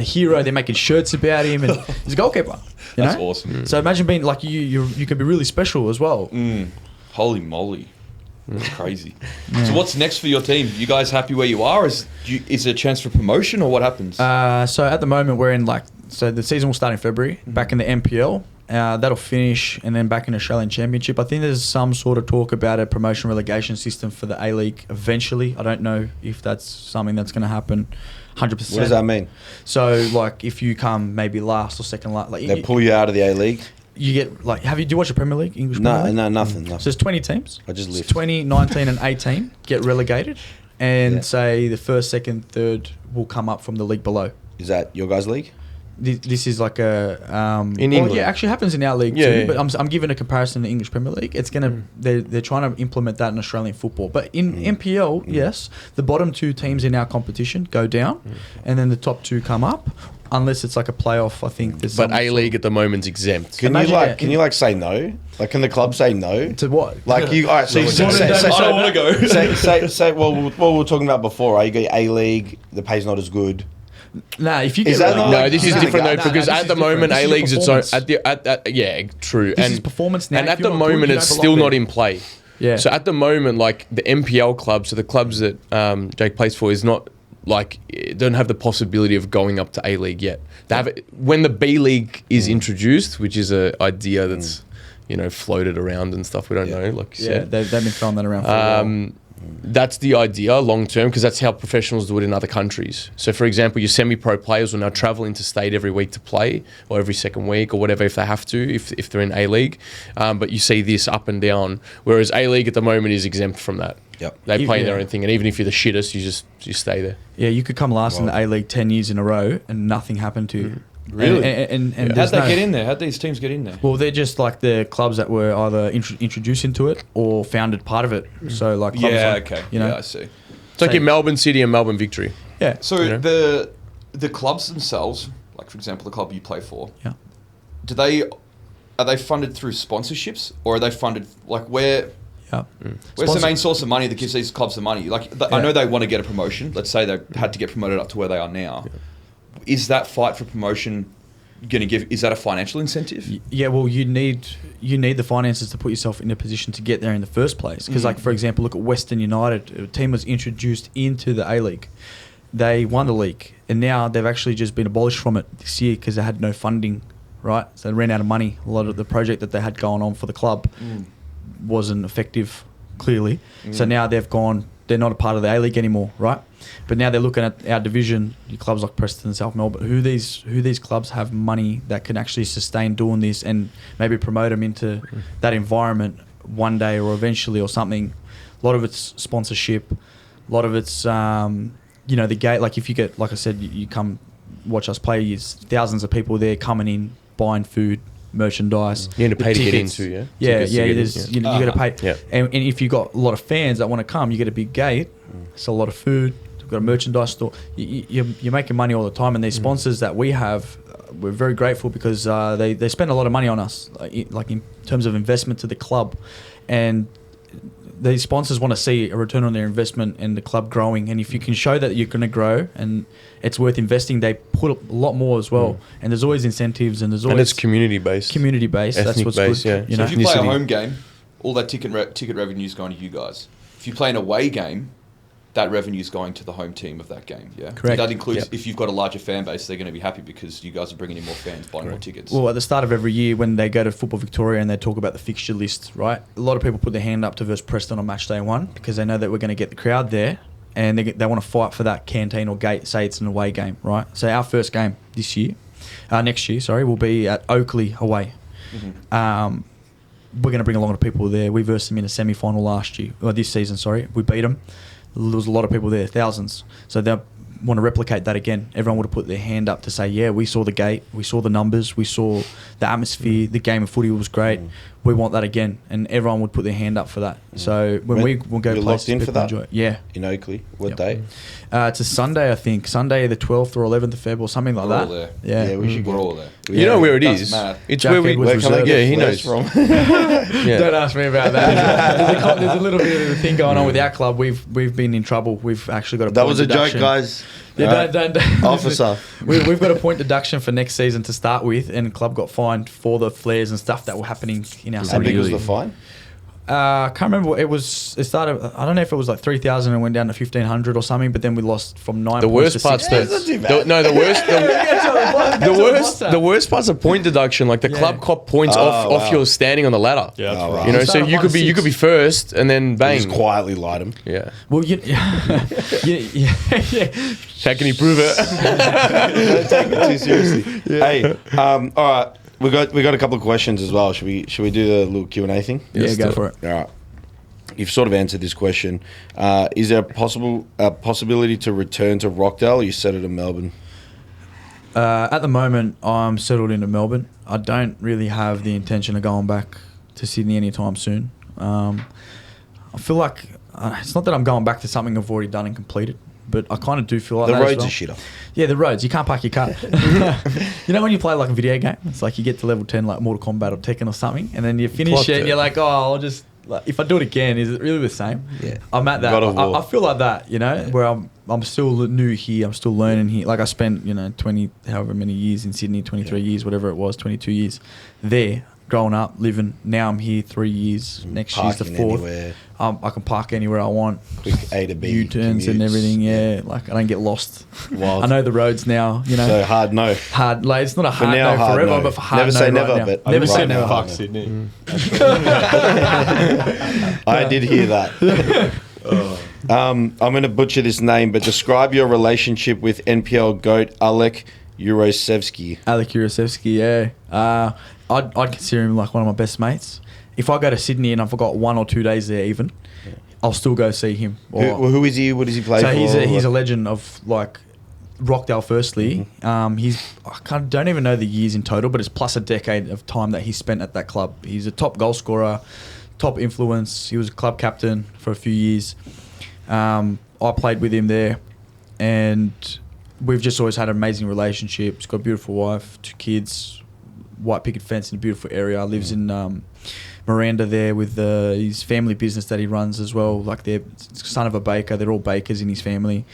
hero. They're making shirts about him and he's a goalkeeper. You That's know? awesome. So imagine being like you can be really special as well. Holy moly. That's crazy. So what's next for your team? You guys happy where you are? Is there a chance for promotion or what happens? So at the moment we're in so the season will start in February, back in the NPL. That'll finish and then back in Australian Championship. I think there's some sort of talk about a promotion relegation system for the A-League eventually. I don't know if that's something that's going to happen 100%. What does that mean? So like if you come maybe last or second last, like They pull you out of the A-League? you get like, do you watch the Premier League, English Premier League? No, nothing. So there's 20 teams. I just It's live. 20, 19 and 18 get relegated and Yeah. say the first, second, third will come up from the league below. Is that your guys' league? This is like a In England. Yeah, actually happens in our league Yeah, too. yeah. But I'm giving a comparison to the English Premier League. It's gonna they're trying to implement that in Australian football. But in NPL, yes, the bottom two teams in our competition go down, and then the top two come up, unless it's like a playoff. I think there's But some A-League at the moment's exempt. Can Imagine you that. can you say no? Like, can the club say no? to what? Like you, all right? So you say, I don't want to go. say. Well, what we were talking about before, right? You go A-League, the pay's not as good. Nah, if you Is get that not- No, this is Nah, different nah, though, because this at is the moment different. This is A-League's your its own. Yeah, true. This is performance now. And If at you're the not good, moment, you it's don't still belong not there. in play. Yeah. So at the moment, like the NPL clubs, so the clubs that Jake plays for, is not like don't have the possibility of going up to A-League yet. They have when the B League is introduced, which is an idea that's floated around and stuff. We don't know, like you Yeah, said. they've been throwing that around for a while. That's the idea long term, because that's how professionals do it in other countries. So, for example, your semi-pro players will now travel interstate every week to play, or every second week, or whatever, if they have to, if they're in A-League. But you see this up and down, whereas A-League at the moment is exempt from that. Yep. They play Yeah. their own thing, and even if you're the shittest, you stay there. Yeah, you could come last in the A-League 10 years in a row and nothing happened to you. Really? And How'd there's they no- get in there? How'd these teams get in there? Well, they're just like the clubs that were either introduced into it or founded part of it. So like clubs Yeah, like, okay. you know, Yeah, I see. It's like Say- in Melbourne City and Melbourne Victory. yeah. So You the clubs themselves, like for example, the club you play for, Yeah. are they funded through sponsorships, or are they funded like where's Yeah. the main source of money that gives these clubs the money? Like I Yeah. know they want to get a promotion. Let's say they had to get promoted up to where they are now. Is that fight for promotion going to give? Is that a financial incentive? Yeah, well, you need the finances to put yourself in a position to get there in the first place. Because, like for example, look at Western United. A team was introduced into the A-League. They won the league, and now they've actually just been abolished from it this year because they had no funding. Right, so they ran out of money. A lot of the project that they had going on for the club wasn't effective, clearly. So now they've gone. They're not a part of the A-League anymore, right? But now they're looking at our division, your clubs like Preston and South Melbourne. Who these clubs have money that can actually sustain doing this and maybe promote them into that environment one day or eventually or something. A lot of it's sponsorship. A lot of it's the gate. Like if you get, like I said, you come watch us play. There's thousands of people there coming in, buying food, merchandise. You need to pay to get tickets. into, yeah? Yeah, Tickets to yeah. get in, There's yeah. you got to pay. Yeah. And if you've got a lot of fans that want to come, you get a big gate. It's a lot of food. We've got a merchandise store. You're making money all the time, and these sponsors that we have, we're very grateful because they spend a lot of money on us, like in terms of investment to the club, and these sponsors want to see a return on their investment and the club growing. And if you can show that you're going to grow and it's worth investing, they put a lot more as well. And there's always incentives, and there's always And it's community based. community based. That's Ethnic what's based, good. yeah. You So know, if you play a ethnicity. home game, all that ticket revenue is going to you guys. If you play an away game, that revenue is going to the home team of that game. Yeah, Correct. That includes Yep. if you've got a larger fan base, they're going to be happy because you guys are bringing in more fans, buying more tickets. Well, at the start of every year, when they go to Football Victoria and they talk about the fixture list, right? A lot of people put their hand up to versus Preston on match day one because they know that we're going to get the crowd there and they want to fight for that canteen or gate, say it's an away game, right? So our first game next year, will be at Oakley away. Mm-hmm. We're going to bring a lot of people there. We versed them in a semi-final this season, we beat them. There was a lot of people there, thousands. So they want to replicate that again. Everyone would have put their hand up to say, yeah, we saw the gate, we saw the numbers, we saw the atmosphere, the game of footy was great. We want that again. And everyone would put their hand up for that. So when we will go places, locked in for that? Enjoy it. Yeah. In Oakley? What day? It's a Sunday, I think. Sunday the 12th or 11th of Feb or something like that. All there. Yeah, we should We're go. all there. You know where it That's is. mad. It's Jack where we. Edwards Where can I get he flares knows. from? Yeah. Don't ask me about that. There's a little bit of a thing going on with our club. We've been in trouble. We've actually got a That point was a deduction. joke, guys. Yeah, don't. Officer. We've got a point deduction for next season to start with, and the club got fined for the flares and stuff that were happening in our How big was city. the fine? I can't remember what it was. It started. I don't know if it was like 3,000 and went down to 1,500 or something. But then we lost from 9. The points worst to part's 6. the worst part's a point deduction. Like the club cop points off your standing on the ladder. Yeah, that's Oh, right. You know, so Start you at could be 1-6. first and then bang. Just quietly light him. Yeah. Well, yeah. How can he prove it? Don't take it too seriously. Hey, all right. We got a couple of questions as well. Should we do the little Q&A thing? Yeah, go for it. All right. You've sort of answered this question. Is there a possibility to return to Rockdale, or you settled in Melbourne? At the moment, I'm settled into Melbourne. I don't really have the intention of going back to Sydney anytime soon. I feel like it's not that I'm going back to something I've already done and completed, but I kind of do feel like The that as roads well. are shitter. Yeah, the roads. You can't park your car. You know when you play like a video game? It's like you get to level 10 like Mortal Kombat or Tekken or something, and then you finish Clocked it and it. you're like, oh, I'll just... Like, if I do it again, is it really the same? Yeah. I'm at that. God of War. I feel like that, you know, where I'm still new here. I'm still learning here. Like I spent, 20, however many years in Sydney, 23 years, whatever it was, 22 years there, growing up, living. Now I'm here 3 years. Next year's the Parking 4th. anywhere. I can park anywhere I want. Quick A to B U-turns and commutes. everything. Yeah, like I don't get lost. Wild. I know the roads now. So hard no. Hard. Like it's not a hard now, no hard forever, no. but for hard Never no say right never, now. but Never right say now, never. hard Fuck no. Sydney. I did hear that. I'm going to butcher this name, but describe your relationship with NPL GOAT Alek Urosevsky. Alek Urosevsky, yeah. I'd consider him like one of my best mates. If I go to Sydney and I've got 1 or 2 days there even, I'll still go see him. Who is he? What does he play for? So he's a legend of like Rockdale firstly. Don't even know the years in total, but it's plus a decade of time that he spent at that club. He's a top goal scorer, top influence. He was a club captain for a few years. I played with him there, and we've just always had an amazing relationship. He's got a beautiful wife, 2 kids, white picket fence in a beautiful area. Lives in Miranda there with his family business that he runs as well. Like they're son of a baker. They're all bakers in his family.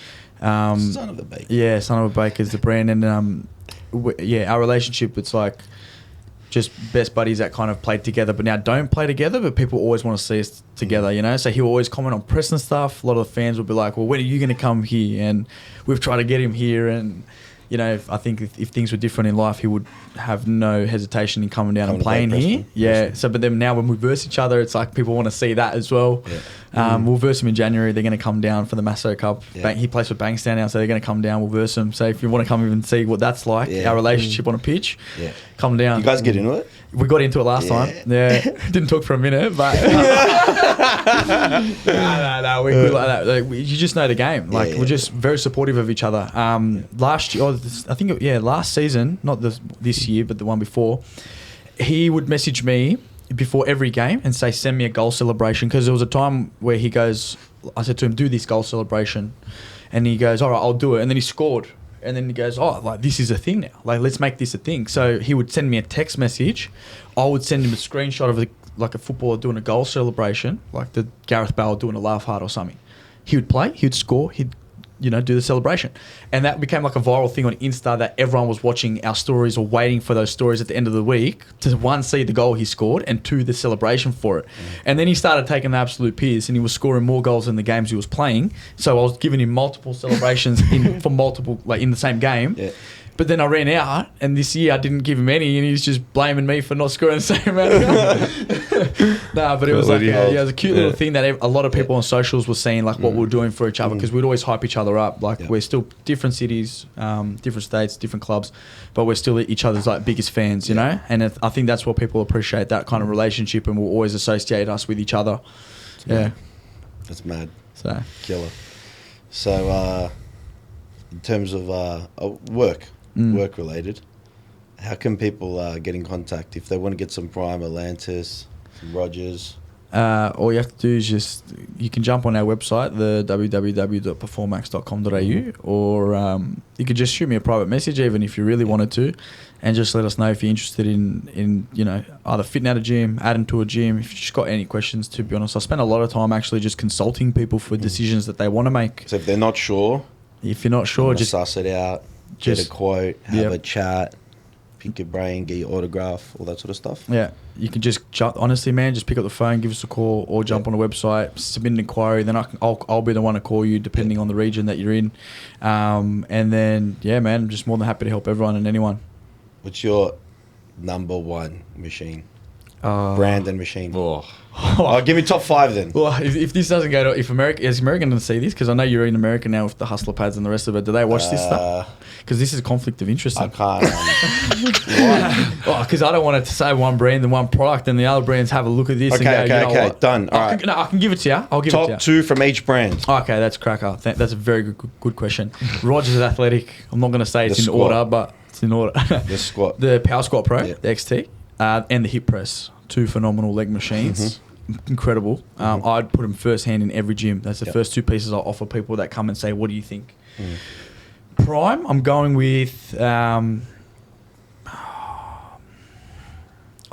Son of a baker. Yeah, son of a baker is the brand. And our relationship, it's like just best buddies that kind of played together, but now don't play together, but people always want to see us together, you know? So he'll always comment on press and stuff. A lot of the fans will be like, well, when are you going to come here? And we've tried to get him here. And, I think if things were different in life, he would have no hesitation in coming down and playing here. Yeah. So, but then now when we verse each other, it's like people want to see that as well. Yeah. We'll verse him in January. They're going to come down for the Masso Cup. Yeah. He plays for Bankstown now, so they're going to come down. We'll verse him. So if you want to come even and see what that's like, our relationship on a pitch, come down. You guys get into it? We got into it last time. Yeah. Didn't talk for a minute, but no, we're good like that. Like, you just know the game. Like we're just very supportive of each other. Last year, last season, not this year, but the one before, he would message me before every game and say, send me a goal celebration, because there was a time where he goes, I said to him, do this goal celebration, and he goes, all right, I'll do it, and then he scored. And then he goes, oh, like this is a thing now. Like, let's make this a thing. So he would send me a text message. I would send him a screenshot of like a footballer doing a goal celebration, like the Gareth Bale doing a laugh heart or something. He would play, he'd score, he'd do the celebration. And that became like a viral thing on Insta, that everyone was watching our stories or waiting for those stories at the end of the week to, 1, see the goal he scored, and 2, the celebration for it. And then he started taking the absolute piss, and he was scoring more goals in the games he was playing. So I was giving him multiple celebrations in the same game. Yeah. But But then I ran out, and this year I didn't give him any, and he's just blaming me for not scoring the same amount of goals. Nah, but it was like, it was a cute little thing that a lot of people on socials were seeing, like what we were doing for each other, because we'd always hype each other up. Like we're still different cities, different states, different clubs, but we're still each other's like biggest fans, you know. And I think that's what people appreciate, that kind of relationship, and will always associate us with each other. That's mad. So killer. So in terms of work related, how can people get in contact if they want to get some Prime, Atlantis, some Rogers? All you have to do is you can jump on our website, the www.performax.com.au, or you could just shoot me a private message, even if you really wanted to, and just let us know if you're interested in either fitting out a gym, adding to a gym. If you've just got any questions, to be honest, I spend a lot of time actually just consulting people for decisions that they want to make. So if they're not sure, just suss it out, get a quote, have a chat, pick your brain, get your autograph, all that sort of stuff. Yeah, you can just honestly, man, just pick up the phone, give us a call, or jump on the website, submit an inquiry. Then I'll be the one to call you, depending on the region that you're in. And then man, I'm just more than happy to help everyone and anyone. What's your number one machine? Brand and machine. Give me top 5 then. Well, if this doesn't go to, is American going to see this? Because I know you're in America now with the Hustler pads and the rest of it. Do they watch this stuff? Because this is a conflict of interest. I can't. Because I don't want to say one brand and one product, and the other brands have a look at this. Okay, done. All right. I can give it to you. I'll give it to you. Top 2 from each brand. Okay, that's cracker. That's a very good question. Rogers Athletic. I'm not going to say it's in order, but it's in order. The squat. The Power Squat Pro, the XT, and the hip press. 2 phenomenal leg machines. Incredible. I'd put them first hand in every gym. That's the first 2 pieces I offer people that come and say, what do you think? Prime, I'm going with I'll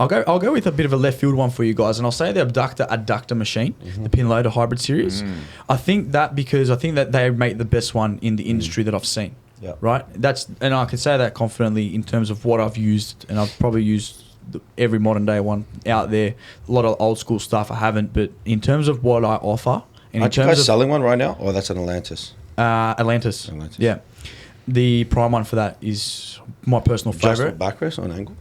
go with a bit of a left field one for you guys, and I'll say the adductor machine, the pin loader hybrid series. I think that they make the best one in the industry that I've seen. Right? And I can say that confidently in terms of what I've used, and I've probably used every modern day one out there. A lot of old school stuff I haven't, but in terms of what I offer, and aren't you guys selling one right now? Or that's an Atlantis? Atlantis. Yeah. The prime one for that is my personal favourite. Backrest on angle?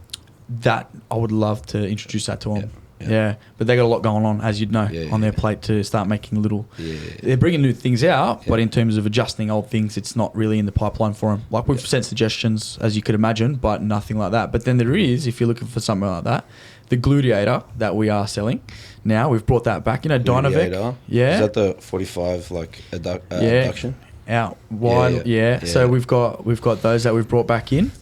That I would love to introduce that to them. Yeah, but they got a lot going on, as you'd know, on their plate to start making little. They're bringing new things out, but in terms of adjusting old things, it's not really in the pipeline for them. Like we've sent suggestions, as you could imagine, but nothing like that. But then there is, if you're looking for something like that, the Gluteator that we are selling now. We've brought that back. Dynavec. Yeah. Is that the 45 adduction? Out wide. Yeah. So we've got those that we've brought back in.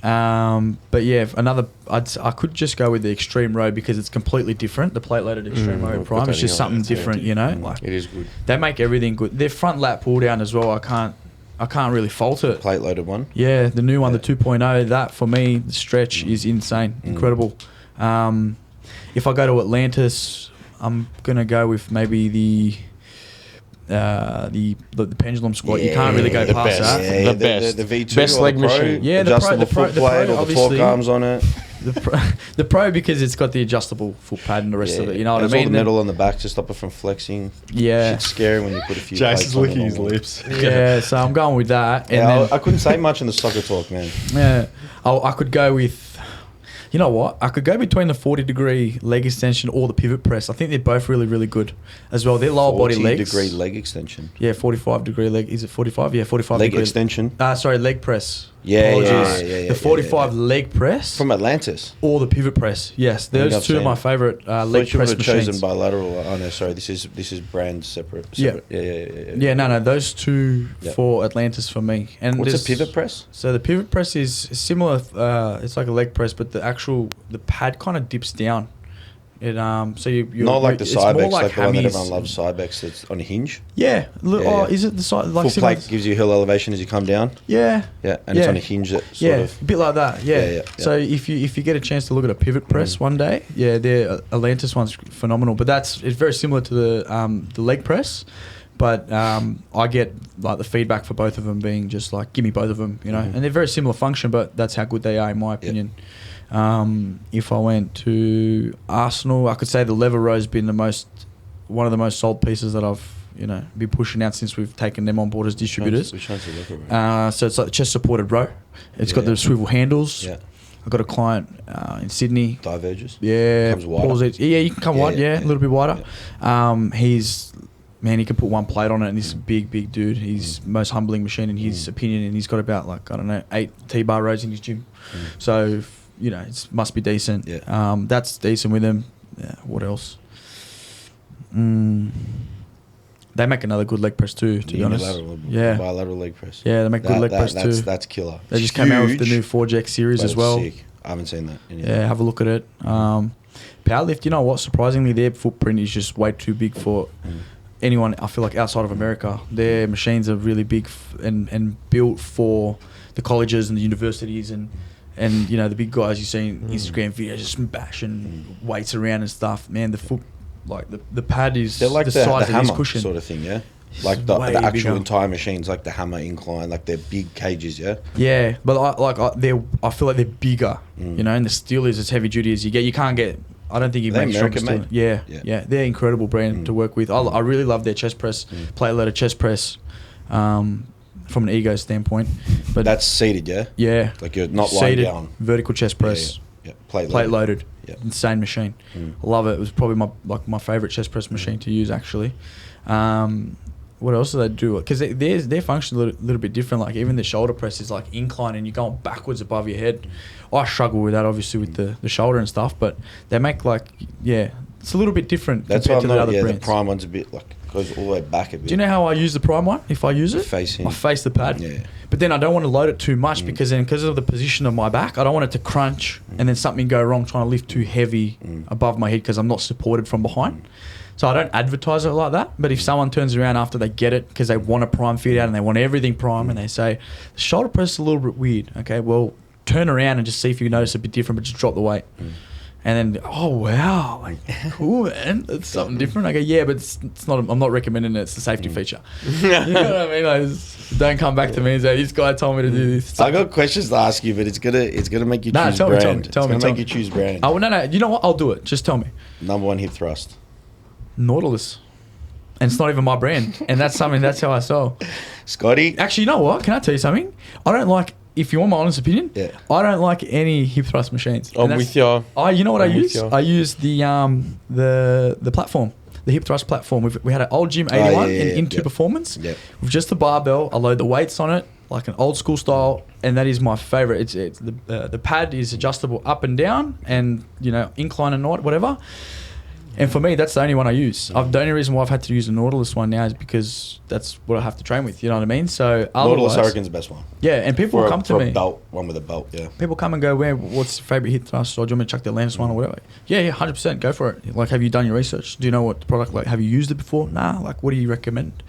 But another. I could just go with the Extreme Road because it's completely different. The plate loaded Extreme Road Prime. It's just something different, Like it is good. They make everything good. Their front lat pull down as well. I can't really fault it. Plate loaded one. Yeah, the new one, the 2.0. That for me, the stretch is insane, incredible. If I go to Atlantis, I'm gonna go with maybe the pendulum squat. You can't really go past that. The best. The V2 best leg machine. Yeah, the pro plate, all the torque arms on it. The pro because it's got the adjustable foot pad and the rest of it. You know what I mean? All the metal on the back to stop it from flexing. Yeah, it's scary when you put a few. Jason's licking his lips. Yeah, so I'm going with that. And I couldn't say much in the soccer talk, man. Yeah, I could go with. You know what? I could go between the 40-degree leg extension or the pivot press. I think they're both really, really good as well. They're lower body legs. 40-degree leg extension. Yeah, 45-degree leg. Is it 45? Yeah, 45 leg extension. Sorry, leg press. Yeah. The 45 leg press. From Atlantis. Or the pivot press. Yes, those two are my favourite leg press machines. Chosen bilateral. Oh no, sorry. This is brand separate. Yeah. No. Those two for Atlantis for me. And what's a pivot press? So the pivot press is similar. It's like a leg press, but the pad kind of dips down. It so you not like the Cybex, like the one that everyone loves. Cybex that's on a hinge. Yeah. Is it the side like full plate gives you hill elevation as you come down? Yeah. Yeah, and it's on a hinge that sort of a bit like that. Yeah. So if you get a chance to look at a pivot press one day, their Atlantis one's phenomenal. But it's very similar to the leg press. But I get like the feedback for both of them being just like, give me both of them, and they're very similar function, but that's how good they are in my opinion. If I went to Arsenal, I could say the lever row's been one of the most sold pieces that I've been pushing out since we've taken them on board as distributors. Which one's the Videographer, bro? So it's like chest supported row. It's got the swivel handles. Yeah. I've got a client in Sydney. Diverges. Yeah. Comes wider. Yeah, you can come wide. Yeah, a little bit wider. Yeah. He can put one plate on it, and he's a big dude. He's the most humbling machine in his opinion, and he's got about 8 T-bar rows in his gym. So, it must be decent. Yeah. That's decent with him. Yeah, what else? They make another good leg press too, to be honest. Bilateral leg press. Yeah, they make good leg press too. That's killer. They just came out with the new 4Jack series as well. Sick. I haven't seen that. Yeah, have a look at it. Powerlift, you know what? Surprisingly, their footprint is just way too big for anyone, I feel like, outside of America. Their machines are really big and built for the colleges and the universities and the big guys you see in Instagram videos just bashing weights around and stuff. Man, the foot, the pad is they're like the the size of hammer this cushion. sort of thing, yeah? It's Like the actual bigger. entire machines, like the hammer incline, like they're big cages, yeah? Yeah, but I feel like they're bigger, and the steel is as heavy duty as you get. You can't get. I don't think you Are they make stronger American steel. made? Yeah. They're incredible brand to work with. I really love their chest press, plate loaded chest press, from an ego standpoint. But That's seated, yeah? yeah, Like you're not lying seated down. vertical chest press, Yeah. Plate loaded. Yeah. Insane machine. I love it. It was probably my favorite chest press machine to use actually. What else do they do? Because their function a little bit different. Like even the shoulder press is like incline and you're going backwards above your head. I struggle with that obviously with the shoulder and stuff, but they make it's a little bit different That's why compared to the other the brands. prime one's a bit goes all the way back a bit. Do you know how I use the prime one? If I use it, Facing. I face the pad. Yeah. But then I don't want to load it too much because of the position of my back, I don't want it to crunch and then something go wrong trying to lift too heavy above my head because I'm not supported from behind. So I don't advertise it like that. But if someone turns around after they get it because they want a prime fit out and they want everything prime and they say, the shoulder press is a little bit weird. Okay, well, turn around and just see if you notice a bit different, but just drop the weight. And then, oh, wow, cool, man. That's something different. I go, yeah, but it's not. I'm not recommending it. It's a safety feature. You know what I mean? Don't come back to me and say, this guy told me to do this. I got questions to ask you, but it's gonna make you choose brand. It's gonna make you choose brand. Oh, no. You know what? I'll do it. Just tell me. Number one hip thrust. Nautilus. And it's not even my brand. And that's how I sell. Scotty. Actually, you know what? Can I tell you something? I don't like, if you want my honest opinion, I don't like any hip thrust machines. I'm with you. You know what I use? I use the platform, the hip thrust platform. We had an old gym 81 into performance with just the barbell. I load the weights on it like an old school style, and that is my favorite. It's the pad is adjustable up and down, and incline and whatever. And for me, that's the only one I use. The only reason why I've had to use the Nautilus one now is because that's what I have to train with. You know what I mean? So Nautilus Hurricane's the best one. Yeah, and people will come to me. One with a belt, yeah. People come and go, what's your favourite hip thrust? Or do you want me to chuck the Atlantis one or whatever? Yeah, 100%. Go for it. Like, have you done your research? Do you know what the product, have you used it before? Nah, what do you recommend?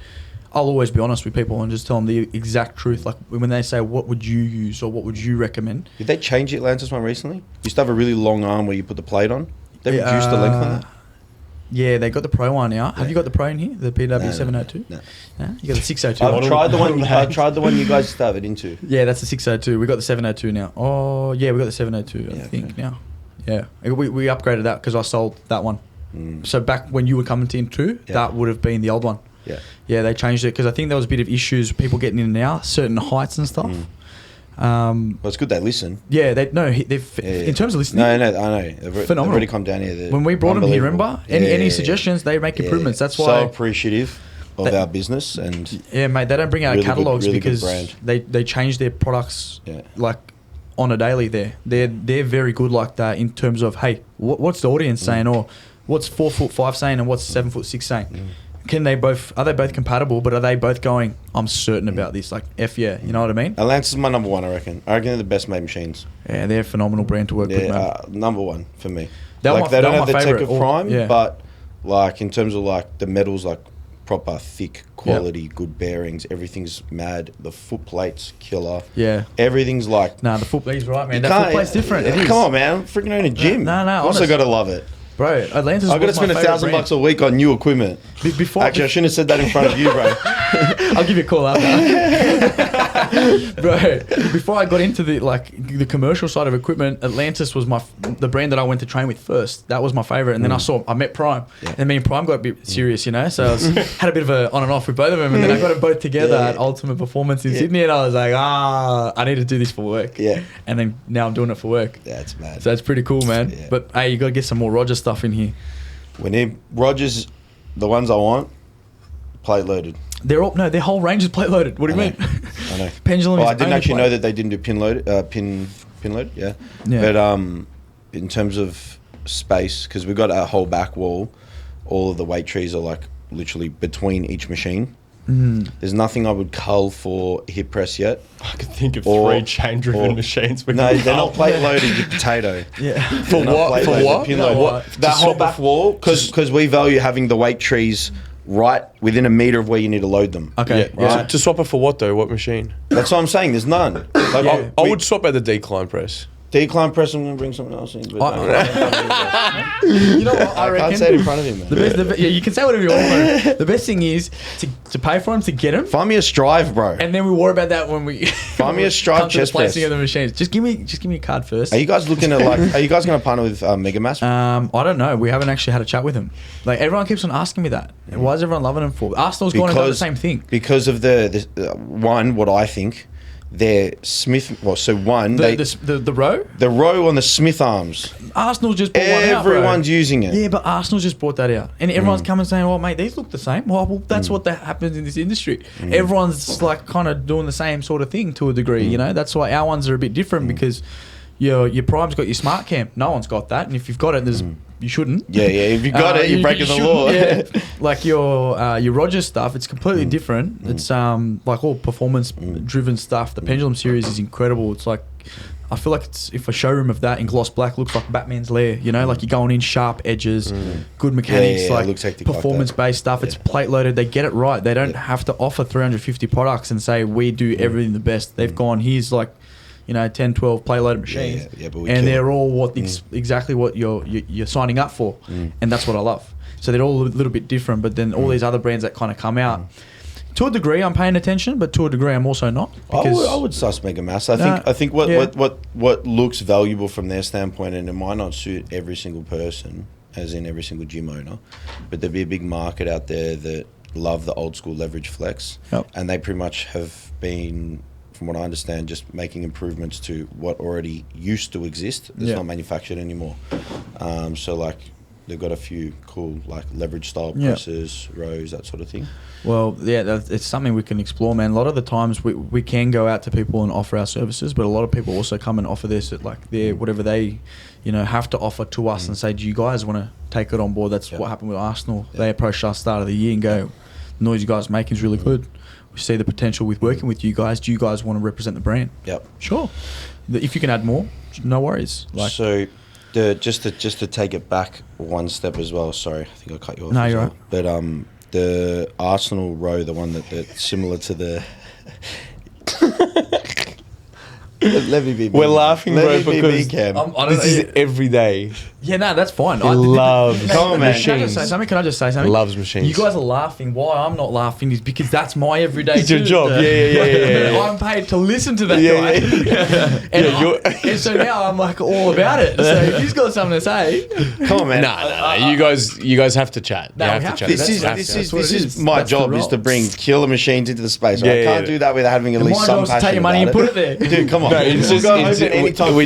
I'll always be honest with people and just tell them the exact truth. Like, when they say, what would you use or what would you recommend? Did they change the Atlantis one recently? You used to have a really long arm where you put the plate on. They reduced the length on that. Yeah, they got the Pro one now. Have you got the Pro in here? The PW702? No. You got the 602. I've tried the one. I tried the one you guys started into. Yeah, that's the 602. We got the 702 now. Oh, yeah, we got the 702. I think now. Yeah, we upgraded that because I sold that one. So back when you were coming to in that would have been the old one. Yeah, they changed it because I think there was a bit of issues with people getting in and out, certain heights and stuff. Well, it's good they listen. Yeah, in terms of listening. No, I know. They've already come down here. When we brought them here, remember? Any suggestions, they make improvements. That's why. So appreciative of our business and. Yeah, mate. They don't bring out catalogs really because they change their products like on a daily. They're very good like that in terms of what's the audience saying or what's 4'5" saying and what's 7'6" saying. Are they both compatible, but are they both going, I'm certain about this, like F yeah, you know what I mean? Atlantis is my number one, I reckon. They're the best made machines. Yeah, they're a phenomenal brand to work with, man. Number one for me. They don't have the tech of Prime, but like in terms of like the metals, like proper thick quality, good bearings, everything's mad. The foot plate's killer. Yeah. Everything's like... Nah, the foot plate's right, man. That foot plate's different. It is. Come on, man. I'm freaking own a gym. No, also got to love it. Bro, Atlantis I've got to spend $1,000 a week on new equipment. Actually, I shouldn't have said that in front of you, bro. I'll give you a call after. Bro, before I got into the commercial side of equipment, Atlantis was the brand that I went to train with first. That was my favorite. And then I met Prime. Yeah. And me and Prime got a bit serious, you know? So I had a bit of a on and off with both of them. And then I got them both together at Ultimate Performance in Sydney. And I was like, I need to do this for work. Yeah. And then now I'm doing it for work. Yeah, it's mad. So that's pretty cool, man. Yeah. But hey, you got to get some more Roger stuff in here. We need Rogers, the ones I want, plate loaded. Their whole range is plate loaded. What do you mean? I know. Pendulum. Well, I didn't actually know that they didn't do pin load. Pin load. Yeah. But in terms of space, because we've got a whole back wall, all of the weight trees are like literally between each machine. There's nothing I would cull for hip press yet. I could think of 3 chain-driven machines. No, they're not plate loaded. You potato. Yeah. For what? For what? Pin load. That whole back wall, because we value having the weight trees right within a meter of where you need to load them. Okay. Yeah. Right. To swap it for what though? What machine? That's what I'm saying. There's none. Like, I would swap out the decline press. Decline press, I'm going to bring someone else in. But you know what? I reckon. Can't say it in front of him, man. You can say whatever you want. Bro. The best thing is to pay for them, to get them. Find me a Strive, bro. And then we worry about that when we find me a Strive chest press. Placing of the machines. Just give me a card first. Are you guys looking at are you guys going to partner with Megamass? I don't know. We haven't actually had a chat with them. Like everyone keeps on asking me that. Why is everyone loving them for? Arsenal's going to do the same thing. Because of the one, what I think. Their Smith, the row? The row on the Smith arms. Arsenal just bought one out, Everyone's using it. Yeah, but Arsenal just brought that out. And everyone's coming saying, oh, mate, these look the same. Well, that's what happens in this industry. Everyone's like kind of doing the same sort of thing to a degree, you know? That's why our ones are a bit different because your Prime's got your smart cam. No one's got that. And if you've got it, you shouldn't. Yeah. If you got it, you're breaking the law. Yeah. Like your Rogers stuff, it's completely different. It's like all performance-driven stuff. The Pendulum series is incredible. It's like I feel like if a showroom of that in gloss black looks like Batman's lair, you know, like you're going in sharp edges, good mechanics, like performance-based stuff. It's plate loaded. They get it right. They don't have to offer 350 products and say we do everything the best. They've gone, here's like, 10, 12 plate loaded machines, and they're all exactly what you're signing up for, and that's what I love. So they're all a little bit different, but then all these other brands that kind of come out. To a degree, I'm paying attention, but to a degree, I'm also not. I would sus Megamass. I think what looks valuable from their standpoint, and it might not suit every single person, as in every single gym owner, but there'd be a big market out there that love the old school leverage flex, and they pretty much have been, from what I understand, just making improvements to what already used to exist. That's not manufactured anymore. So like they've got a few cool like leverage style presses, rows, that sort of thing. Well, it's something we can explore, man. A lot of the times we can go out to people and offer our services, but a lot of people also come and offer this at like whatever they have to offer to us and say, do you guys want to take it on board? That's what happened with Arsenal. They approached us start of the year and go, the noise you guys are making is really good. We see the potential with working with you guys. Do you guys want to represent the brand? Yep. Sure. If you can add more, no worries. So, just to take it back one step as well. Sorry, I think I cut you off. No, you're right. But the Arsenal row, the one that's similar to the. Let me be. We're laughing, bro, because this is every day. Yeah, no, that's fine. He loves machines. Can I just say something? Loves machines. You guys are laughing. Why I'm not laughing is because that's my everyday. It's your job. Yeah. I'm paid to listen to that guy. And so now I'm like all about it. So if he's got something to say, come on, man. No. You guys have to chat. No, we have to. This is my job is to bring killer machines into the space. I can't do that without having at least some passion. My job is to take your money and put it there. Dude, come on. We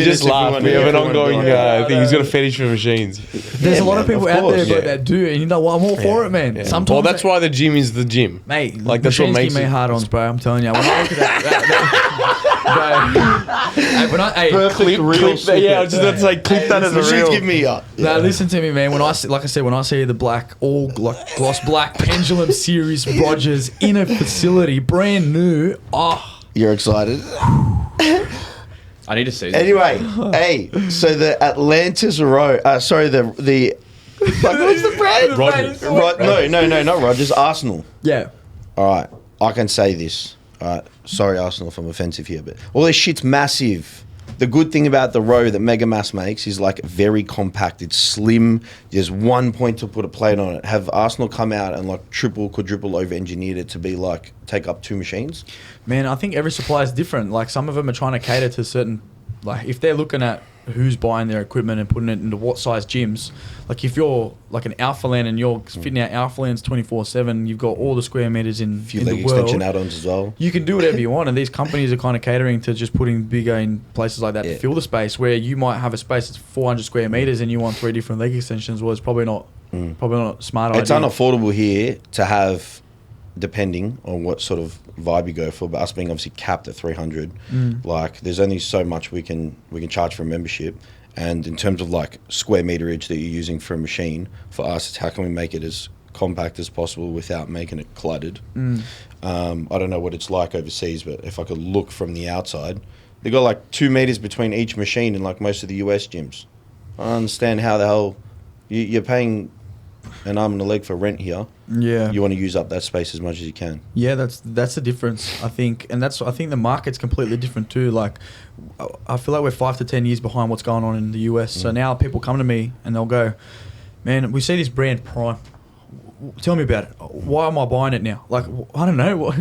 just laugh. We have an ongoing thing. He's got a fetish for machines. There's a lot of people out there that do, and you know what? I'm all for it, man. Sometimes. Well, that's why the gym is the gym, mate. Like that's what makes me hard-ons, bro. I'm telling you. When I look at that, clip that. Yeah, I was just about to say, clip that as a reel. Give me up. No, listen to me, man. When I see the black, all gloss black Pendulum series Rogers in a facility, brand new. You're excited. I need to see this. Anyway, so the Atlantis row, what's the brand? Rogers. No, not Rogers, Arsenal. Yeah. All right, I can say this. All right, sorry, Arsenal, if I'm offensive here, but all this shit's massive. the good thing about the row that Mega Mass makes is like very compact. It's slim. There's one point to put a plate on it. Have Arsenal come out and like triple, quadruple over engineered it to be like take up 2 machines? Man, I think every supplier is different. Like some of them are trying to cater to certain, like if they're looking at who's buying their equipment and putting it into what size gyms. Like if you're like an Alpha Land and you're fitting out Alpha Lands 24/7, you've got all the square meters in few in leg the world. extension add-ons as well. You can do whatever you want, and these companies are kind of catering to just putting bigger in places like that to fill the space. Where you might have a space that's 400 square meters and you want 3 different leg extensions. Well, it's probably not a smart idea. It's unaffordable here to have, depending on what sort of vibe you go for, but us being obviously capped at 300, like there's only so much we can charge for a membership. And in terms of like square meterage that you're using for a machine, for us, it's how can we make it as compact as possible without making it cluttered. I don't know what it's like overseas, but if I could look from the outside, they got like 2 meters between each machine in like most of the US gyms. I don't understand how the hell you're paying an arm and a leg for rent here. Yeah, you want to use up that space as much as you can. Yeah, that's the difference, I think, and I think the market's completely different too. Like, I feel like we're 5 to 10 years behind what's going on in the US. So now people come to me and they'll go, "Man, we see this brand Prime. Tell me about it. Why am I buying it now?" Like, I don't know.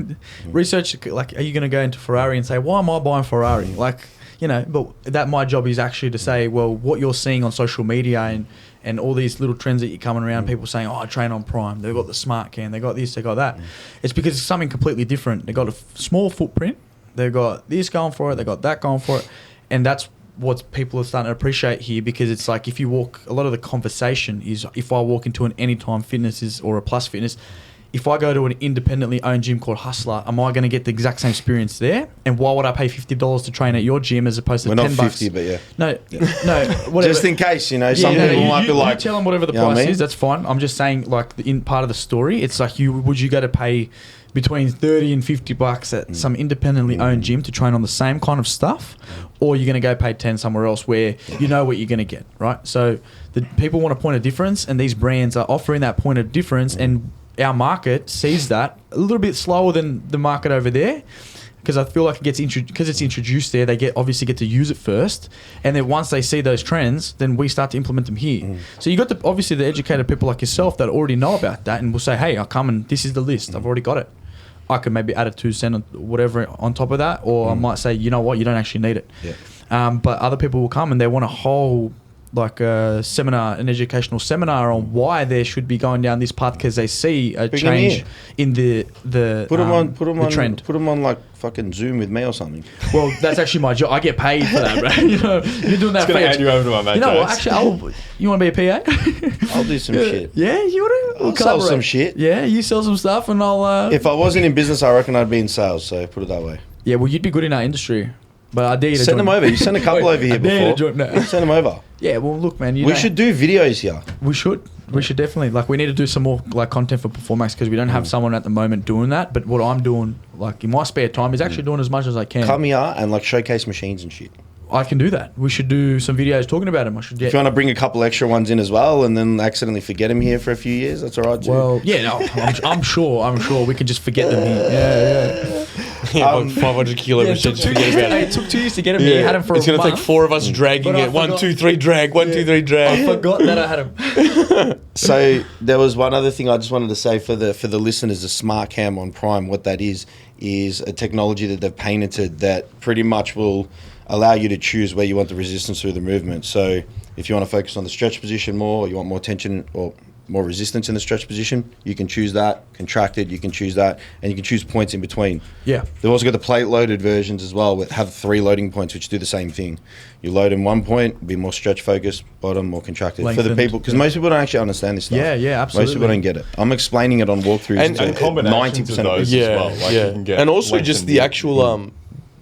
Research. Like, are you going to go into Ferrari and say, "Why am I buying Ferrari?" Like, you know, but my job is actually to say, well, what you're seeing on social media and all these little trends that you're coming around, people saying, "Oh, I train on Prime. They've got the smart can. They got this. They got that." It's because it's something completely different. They got a small footprint. They've got this going for it. They got that going for it, and that's what people are starting to appreciate here. Because it's like if you walk, a lot of the conversation is if I walk into an Anytime Fitness or a Plus Fitness. If I go to an independently owned gym called HUSLA, am I going to get the exact same experience there? And why would I pay $50 to train at your gym as opposed to $10? We're not 50, but yeah. No, whatever. Just in case, some people might be like, you tell them whatever the price is. That's fine. I'm just saying, like in part of the story, it's like would you go to pay between $30 and $50 at some independently owned gym to train on the same kind of stuff, or you're going to go pay 10 somewhere else where you know what you're going to get, right? So the people want a point of difference, and these brands are offering that point of difference, and our market sees that a little bit slower than the market over there, because I feel like it gets because it's introduced there. They obviously get to use it first, and then once they see those trends, then we start to implement them here. So you got obviously the educated people like yourself that already know about that, and will say, "Hey, I'll come and this is the list. I've already got it. I could maybe add a 2 cent or whatever on top of that, or I might say, you know what, you don't actually need it." But other people will come and they want a whole like a seminar, an educational seminar on why they should be going down this path because they see a change in the trend. Put them on like fucking Zoom with me or something. Well, that's actually my job. I get paid for that, bro. You're doing that. It's gonna hand you over to my mate. You know what? Actually, you want to be a PA? I'll do some shit. Yeah, you want to? I'll sell some shit. Yeah, you sell some stuff, and I'll. If I wasn't in business, I reckon I'd be in sales. So put it that way. Yeah, well, you'd be good in our industry. But I dare you to send them over. You sent a couple over here before. Send them over. Yeah, well, look, man. We should do videos here. We should. We should definitely. Like, we need to do some more like content for Performax because we don't have someone at the moment doing that. But what I'm doing, like in my spare time, is actually doing as much as I can. Come here and like showcase machines and shit. I can do that. We should do some videos talking about them. If you want to bring a couple extra ones in as well, and then accidentally forget them here for a few years, that's all right too. Well, yeah, no, I'm sure we can just forget them here. Yeah, 500 kilo machines. It took 2 years to get them here. Had them for it's going to take 4 of us dragging it. 1, 2, 3, drag. 1, 2, 3, drag. I forgot that I had them. So there was one other thing I just wanted to say for the listeners: the smart cam on Prime. What that is a technology that they've patented that pretty much will allow you to choose where you want the resistance through the movement. So if you want to focus on the stretch position more, or you want more tension or more resistance in the stretch position, you can choose that. Contracted, you can choose that, and you can choose points in between. Yeah. They've also got the plate loaded versions as well, that have 3 loading points which do the same thing. You load in one point, be more stretch focused, bottom, more contracted. Lengthened. For the people, because most people don't actually understand this stuff. Yeah, absolutely. Most people don't get it. I'm explaining it on walkthroughs. And combinations 90% of those as well. Like you can get and also just the actual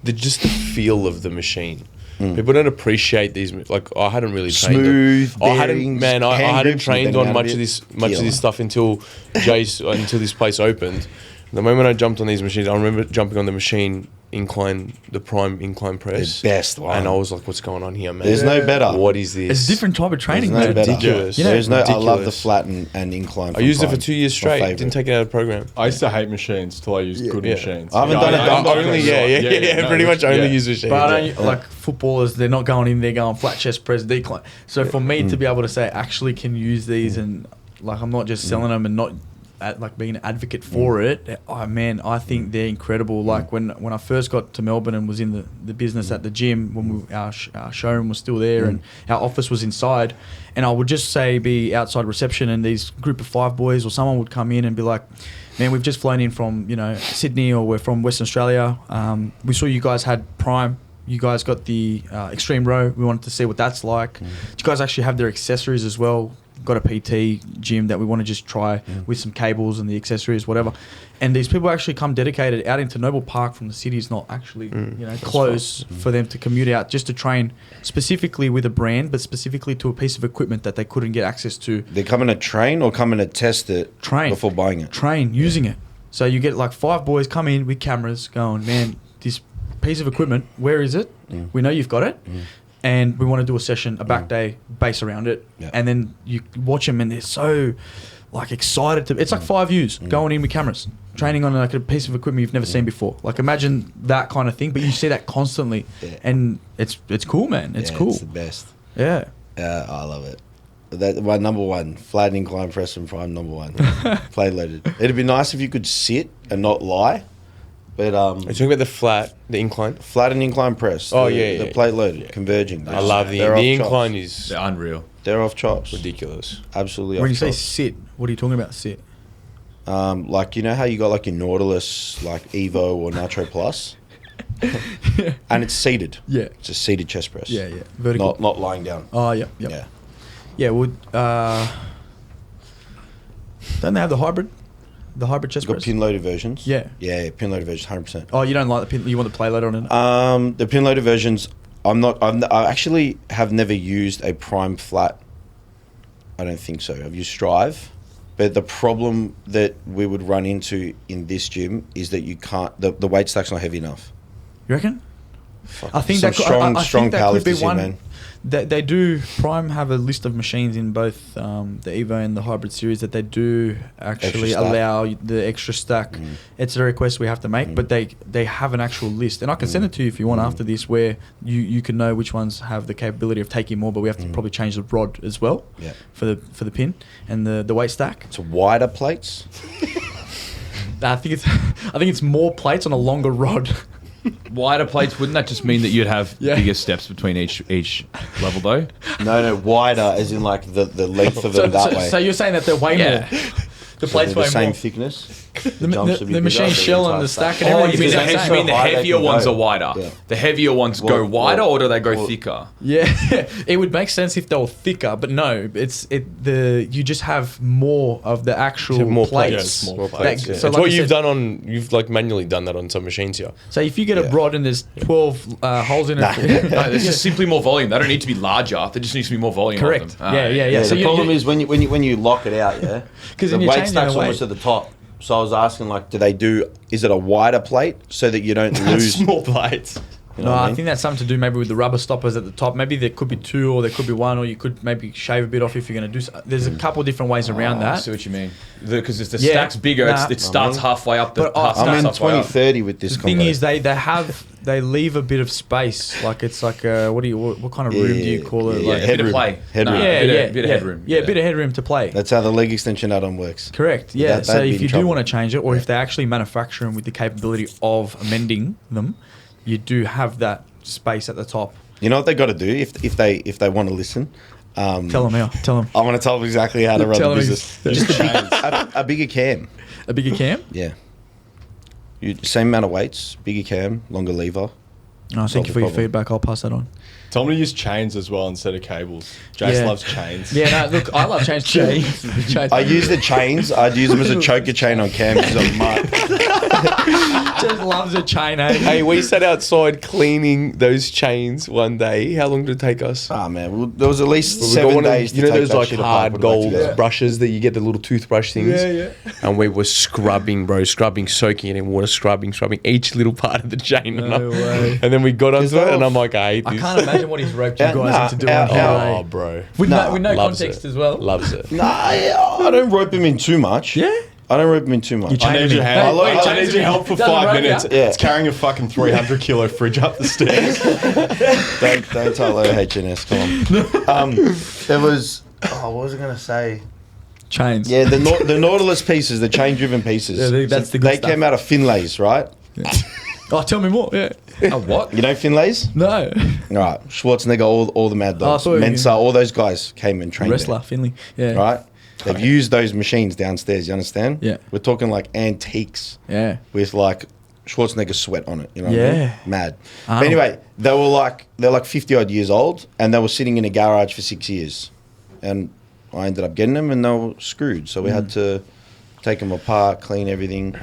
the feel of the machine. People don't appreciate these. Like I hadn't really trained. Smooth. I hadn't trained on much of this stuff until this place opened. The moment I jumped on these machines, I remember jumping on the machine the prime incline press. The best one. And I was like, what's going on here, man? There's no better. What is this? It's a different type of training, There's no man. better. Ridiculous. You know, There's no. I love the ridiculous. flat and incline. I used it for prime. 2 years My straight. favourite. Didn't take it out of the program. I used to hate machines till I used good machines. I haven't done it. I'm Only- only Yeah, pretty much only use machines. But I don't, like footballers, they're not going in there going flat chest press decline. So for me to be able to say I actually can use these and like I'm not just selling them and not like being an advocate for it, oh man, I think they're incredible. Like when I first got to Melbourne and was in the business at the gym, when our showroom was still there and our office was inside, and I would just say be outside reception and these group of 5 boys or someone would come in and be like, man, we've just flown in from Sydney or we're from Western Australia. We saw you guys had Prime. You guys got the Extreme Row. We wanted to see what that's like. You guys actually have their accessories as well. Got a PT gym that we want to just try with some cables and the accessories, whatever. And these people actually come dedicated out into Noble Park from the city. It's not actually close for them to commute out just to train specifically with a brand, but specifically to a piece of equipment that they couldn't get access to. They're coming to train or coming to test it before buying it? Train, using it. So you get like 5 boys come in with cameras going, man, this piece of equipment, where is it? We know you've got it. And we want to do a session, a back day, base around it. Yeah. And then you watch them and they're so like excited to... It's like 5 U's going in with cameras, training on like a piece of equipment you've never seen before. Like imagine that kind of thing, but you see that constantly. Yeah. And it's cool, man. It's cool. It's the best. Yeah. I love it. That my number one, flat and incline press and prime number one. Plate loaded. It'd be nice if you could sit and not lie. But Are you talking about the incline? Flat and incline press. The plate loaded, converging. I love the incline is... They're unreal. They're off chops. Ridiculous. Absolutely when off you chops. say sit, what are you talking about sit? Like, you know how you got like your Nautilus, like Evo or Nitro Plus? And it's seated. Yeah. It's a seated chest press. Yeah. Vertical. Not lying down. Oh, yeah. Yeah, don't they have the hybrid? The hybrid chest Got press? pin loaded versions. Yeah. Yeah, pin loaded versions, 100%. Oh, you don't like the pin? You want the play loader on it? The pin loaded versions, I actually have never used a prime flat. I don't think so. I've used Strive. But the problem that we would run into in this gym is that you can't, the weight stack's not heavy enough. You reckon? Fuck. I think Some that could, strong, I strong think that could be powerlifters one. here, man. They do. Prime have a list of machines in both the Evo and the hybrid series that they do actually allow the extra stack. It's a request we have to make, but they have an actual list, and I can send it to you if you want after this, where you can know which ones have the capability of taking more. But we have to probably change the rod as well for the pin and the weight stack. It's wider plates. I think it's more plates on a longer rod. Wider plates, wouldn't that just mean that you'd have bigger steps between each level though? No, wider as in like the length of them that way. So you're saying that they're way more. The plates the same more. thickness. The machine shell and the stack and everything. You mean the heavier ones are wider? Yeah. The heavier ones go wider, or do they go thicker? Yeah, it would make sense if they were thicker, but no, you just have more of the actual More plates. More plates. So It's like what you you've said, done you've like manually done that on some machines here. So if you get a rod and there's 12 holes in it, No, there's just simply more volume. They don't need to be larger. There just needs to be more volume. correct. On them. Yeah. So the problem is when you lock it out, because the weight stack's almost at the top. So I was asking, like, is it a wider plate so that you don't lose small plates? You know no, what I mean? think that's something to do maybe with the rubber stoppers at the top. Maybe there could be 2 or there could be 1, or you could maybe shave a bit off if you're going to do so. There's a couple of different ways around I that. see what you mean. Because the stack's bigger, it starts halfway up the. I'm in 2030 with this. The thing is, they leave a bit of space. Like it's like what kind of room do you call it? Like a bit of play. Headroom. Bit of headroom. Yeah, a bit of headroom to play. That's how the leg extension add-on works. Correct. Yeah. So that'd be if in you do trouble. want to change it, or if they actually manufacture them with the capability of amending them, you do have that space at the top. You know what they got to do if they want to listen. Tell them how. Tell them. I want to tell them exactly how to run Tell the them business. Just a bigger cam. A bigger cam. Yeah. Same amount of weights, bigger cam, longer lever. Oh, thank you for your feedback. I'll pass that on. Tell me to use chains as well instead of cables. Jace loves chains. Yeah, no, look, I love chains too. I use the chains. I'd use them as a choker chain on cam because I'm mutt. Just loves a chain, eh? Hey, we sat outside cleaning those chains one day. How long did it take us? Ah, man, well, there was at least We got 7 one of- days to You know take those that like shit apart, hard put it back gold together. brushes that you get, the little toothbrush things? Yeah. And we were scrubbing, bro, soaking it in water, scrubbing each little part of the chain. No way. And then we got onto they're it, and all- I'm like, I hate I this. can't imagine what he's roped you Yeah, guys into doing. Oh, bro. With no Loves context it. as well. Loves it. Nah, I don't rope him in too much. Yeah. I don't rope him in too much. You chain I need him your in. help. Hey, wait, I need your help for Doesn't 5 rope minutes. ya? Yeah. It's carrying a fucking 300 kilo fridge up the stairs. Don't tell her HNS. Come on. There was. Oh, what was I gonna say? Chains. Yeah, the Nautilus pieces, the chain-driven pieces. Yeah, that's the good They stuff. came out of Finlays, right? Oh, tell me more. Yeah. Oh, what? You know Finlays? No. All right, Schwarzenegger, all the Mad I Dogs, thought you were Mensa, all those guys came and trained Wrestler, Finley. Yeah. there, right? They've used those machines downstairs. You understand? Yeah. We're talking like antiques Yeah. with like Schwarzenegger sweat on it. You know? What I Yeah. mean? Mad. Oh. But anyway, they're like 50 odd years old, and they were sitting in a garage for 6 years, and I ended up getting them, and they were screwed. So we had to take them apart, clean everything.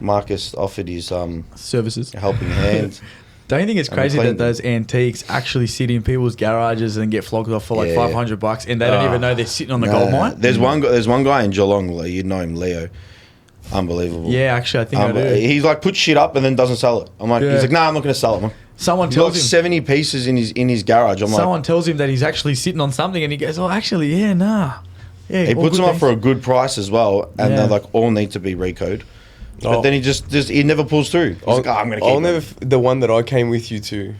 Marcus offered his Services. helping hand. Don't you think it's And we crazy that cleaned them. those antiques actually sit in people's garages and get flogged off for like Yeah. $500, and they don't even know they're sitting on the gold mine? There's one guy in Geelong. You know him, Leo. Unbelievable. Yeah, actually, I think I do. He's like puts shit up and then doesn't sell it. I'm like, Yeah. he's like, nah, I'm not gonna sell it, man. Someone He's got tells like him. 70 pieces in his garage. I'm Someone like, tells him that he's actually sitting on something, and he goes, "Oh, actually, yeah, nah." Yeah, he all puts good them up things. for a good price as well, and Yeah. they like all need to be recode. But Oh. then he never pulls through. He's like, I'm gonna keep I'll it. never the one that I came with you to,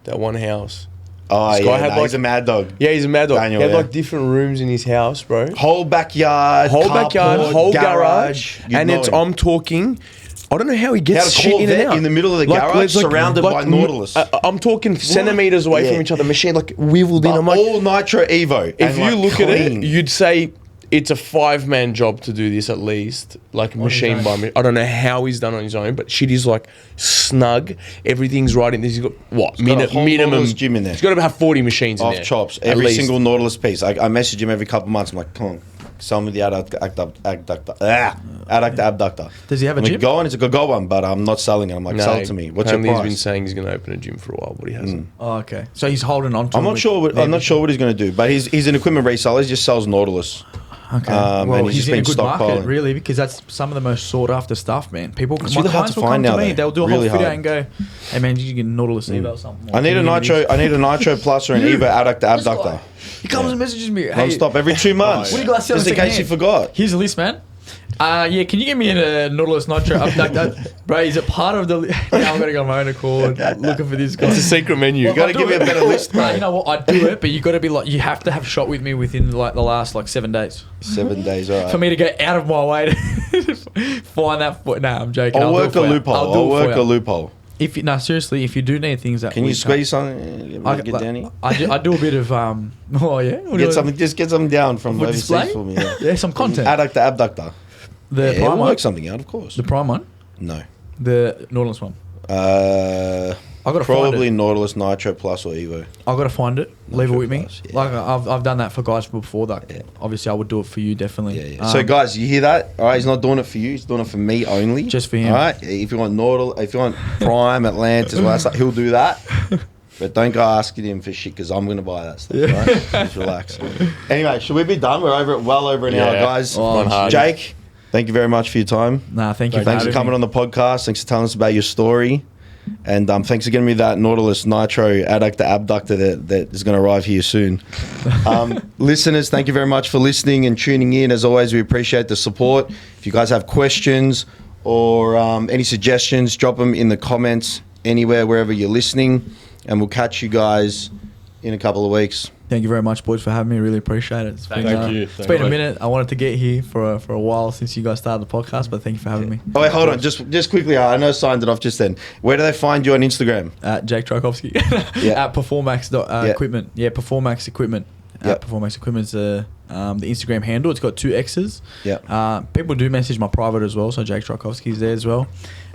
that one house. Oh This yeah, guy had he's like- a mad dog. Yeah, he's a mad dog. Daniel, he had yeah. like different rooms in his house, bro. Whole backyard, carport, whole garage, You'd and know it's him. I'm talking. I don't know how he He had gets a shit in and Corvette out in the middle of the garage, surrounded by Nautilus. I'm talking centimeters away Yeah. from each other. Machine like wiveled in. But I'm like, all Nitro Evo. if and, you like, look at clean. it, you'd say it's a 5-man job to do this at least, like machine by machine. I don't know how he's done on his own, but shit is like snug. Everything's right in this. He's got what got a whole minimum Nautilus gym in there. He's got to have 40 machines in off there. chops, at every least. single Nautilus piece. I message him every couple of months. I'm like, come on, sell me the adductor abductor. Does he have a I'm like, gym? go on, it's a good one, but I'm not selling it. I'm like, No, sell it to me. What's your apparently price? He's been saying he's going to open a gym for a while, but he hasn't. Oh, okay. So he's holding on to. I'm it not with- sure. I'm not sure what he's going to do, but he's an equipment reseller. He just sells Nautilus. Okay. and Well, he's he's just in a been good market, stockpiling. really, because that's some of the most sought after stuff, man. People, It's my really hard clients to will come find to now, me. though. They'll do a Really whole video hard. and go, "Hey man, did you get a Nautilus Evo or something?" I need a Nitro. I need a Nitro Plus or an Evo abductor. He comes and messages me. Hey, Non-stop every 2 months. What do you guys sell Just in case you secondhand? forgot. Here's a list, man. Yeah, can you get me a Nautilus Nitro abductor? Bro, is it part of the... Now I'm going to go on my own accord looking for this guy. It's a secret menu. You gotta I'll give do me a it. better list, Bro, bro. you know what? I'd do it, but you got to be like... You have to have shot with me within like the last like 7 days. 7 days, all right. For me to go out of my way to find that foot. Nah, I'm joking. I'll do it work for a you. loophole. I'll do I'll it work for a you. loophole. If you, no, seriously, if you do need things that Can we you can't- squeeze something? Get down here. I do a bit of oh yeah, Just get something down from For overseas display? for me. Yeah, yeah, some content. abductor. The Yeah, prime we'll one, work something out, of course. the prime one, No. the Nautilus one. I gotta Probably find it. Nautilus Nitro Plus or Evo. I gotta find it. Leave it Nitro with me. Plus, yeah. Like I've done that for guys before. That obviously I would do it for you definitely. Yeah, yeah. So guys, you hear that? All right, he's not doing it for you. He's doing it for me only. Just for him. All right. If you want Nautilus, if you want Prime, Atlantis, all that stuff, he'll do that. But don't go asking him for shit because I'm going to buy that stuff. All right? Just relax. Anyway, should we be done? We're well over an hour, guys. Oh, Jake, thank you very much for your time. Nah, thank you. Thanks for coming on the podcast. Thanks for telling us about your story. And thanks for getting me that Nautilus Nitro abductor that is going to arrive here soon. Listeners, thank you very much for listening and tuning in. As always, we appreciate the support. If you guys have questions or any suggestions, drop them in the comments anywhere, wherever you're listening. And we'll catch you guys in a couple of weeks. Thank you very much, boys, for having me. Really appreciate it. It's been, Thank you. It's been a minute. I wanted to get here for a while since you guys started the podcast, but thank you for having me. Oh, wait, hold on. Just quickly, I know I signed it off just then. Where do they find you on Instagram? Jake Trajkovski Yeah. at Performax Equipment. Yeah, Performax Equipment. Yep. Performax Equipment's the Instagram handle. It's got 2 X's. Yeah. People do message my private as well, so Jake Trajkovski's there as well.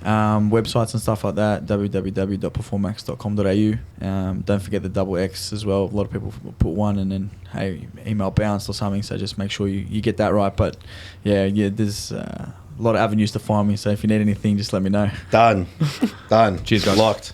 Websites and stuff like that, www.performax.com.au. Don't forget the double X as well. A lot of people put one and then, hey, email bounced or something, so just make sure you get that right. But yeah, there's a lot of avenues to find me. So if you need anything, just let me know. Done. Cheers, guys. Locked.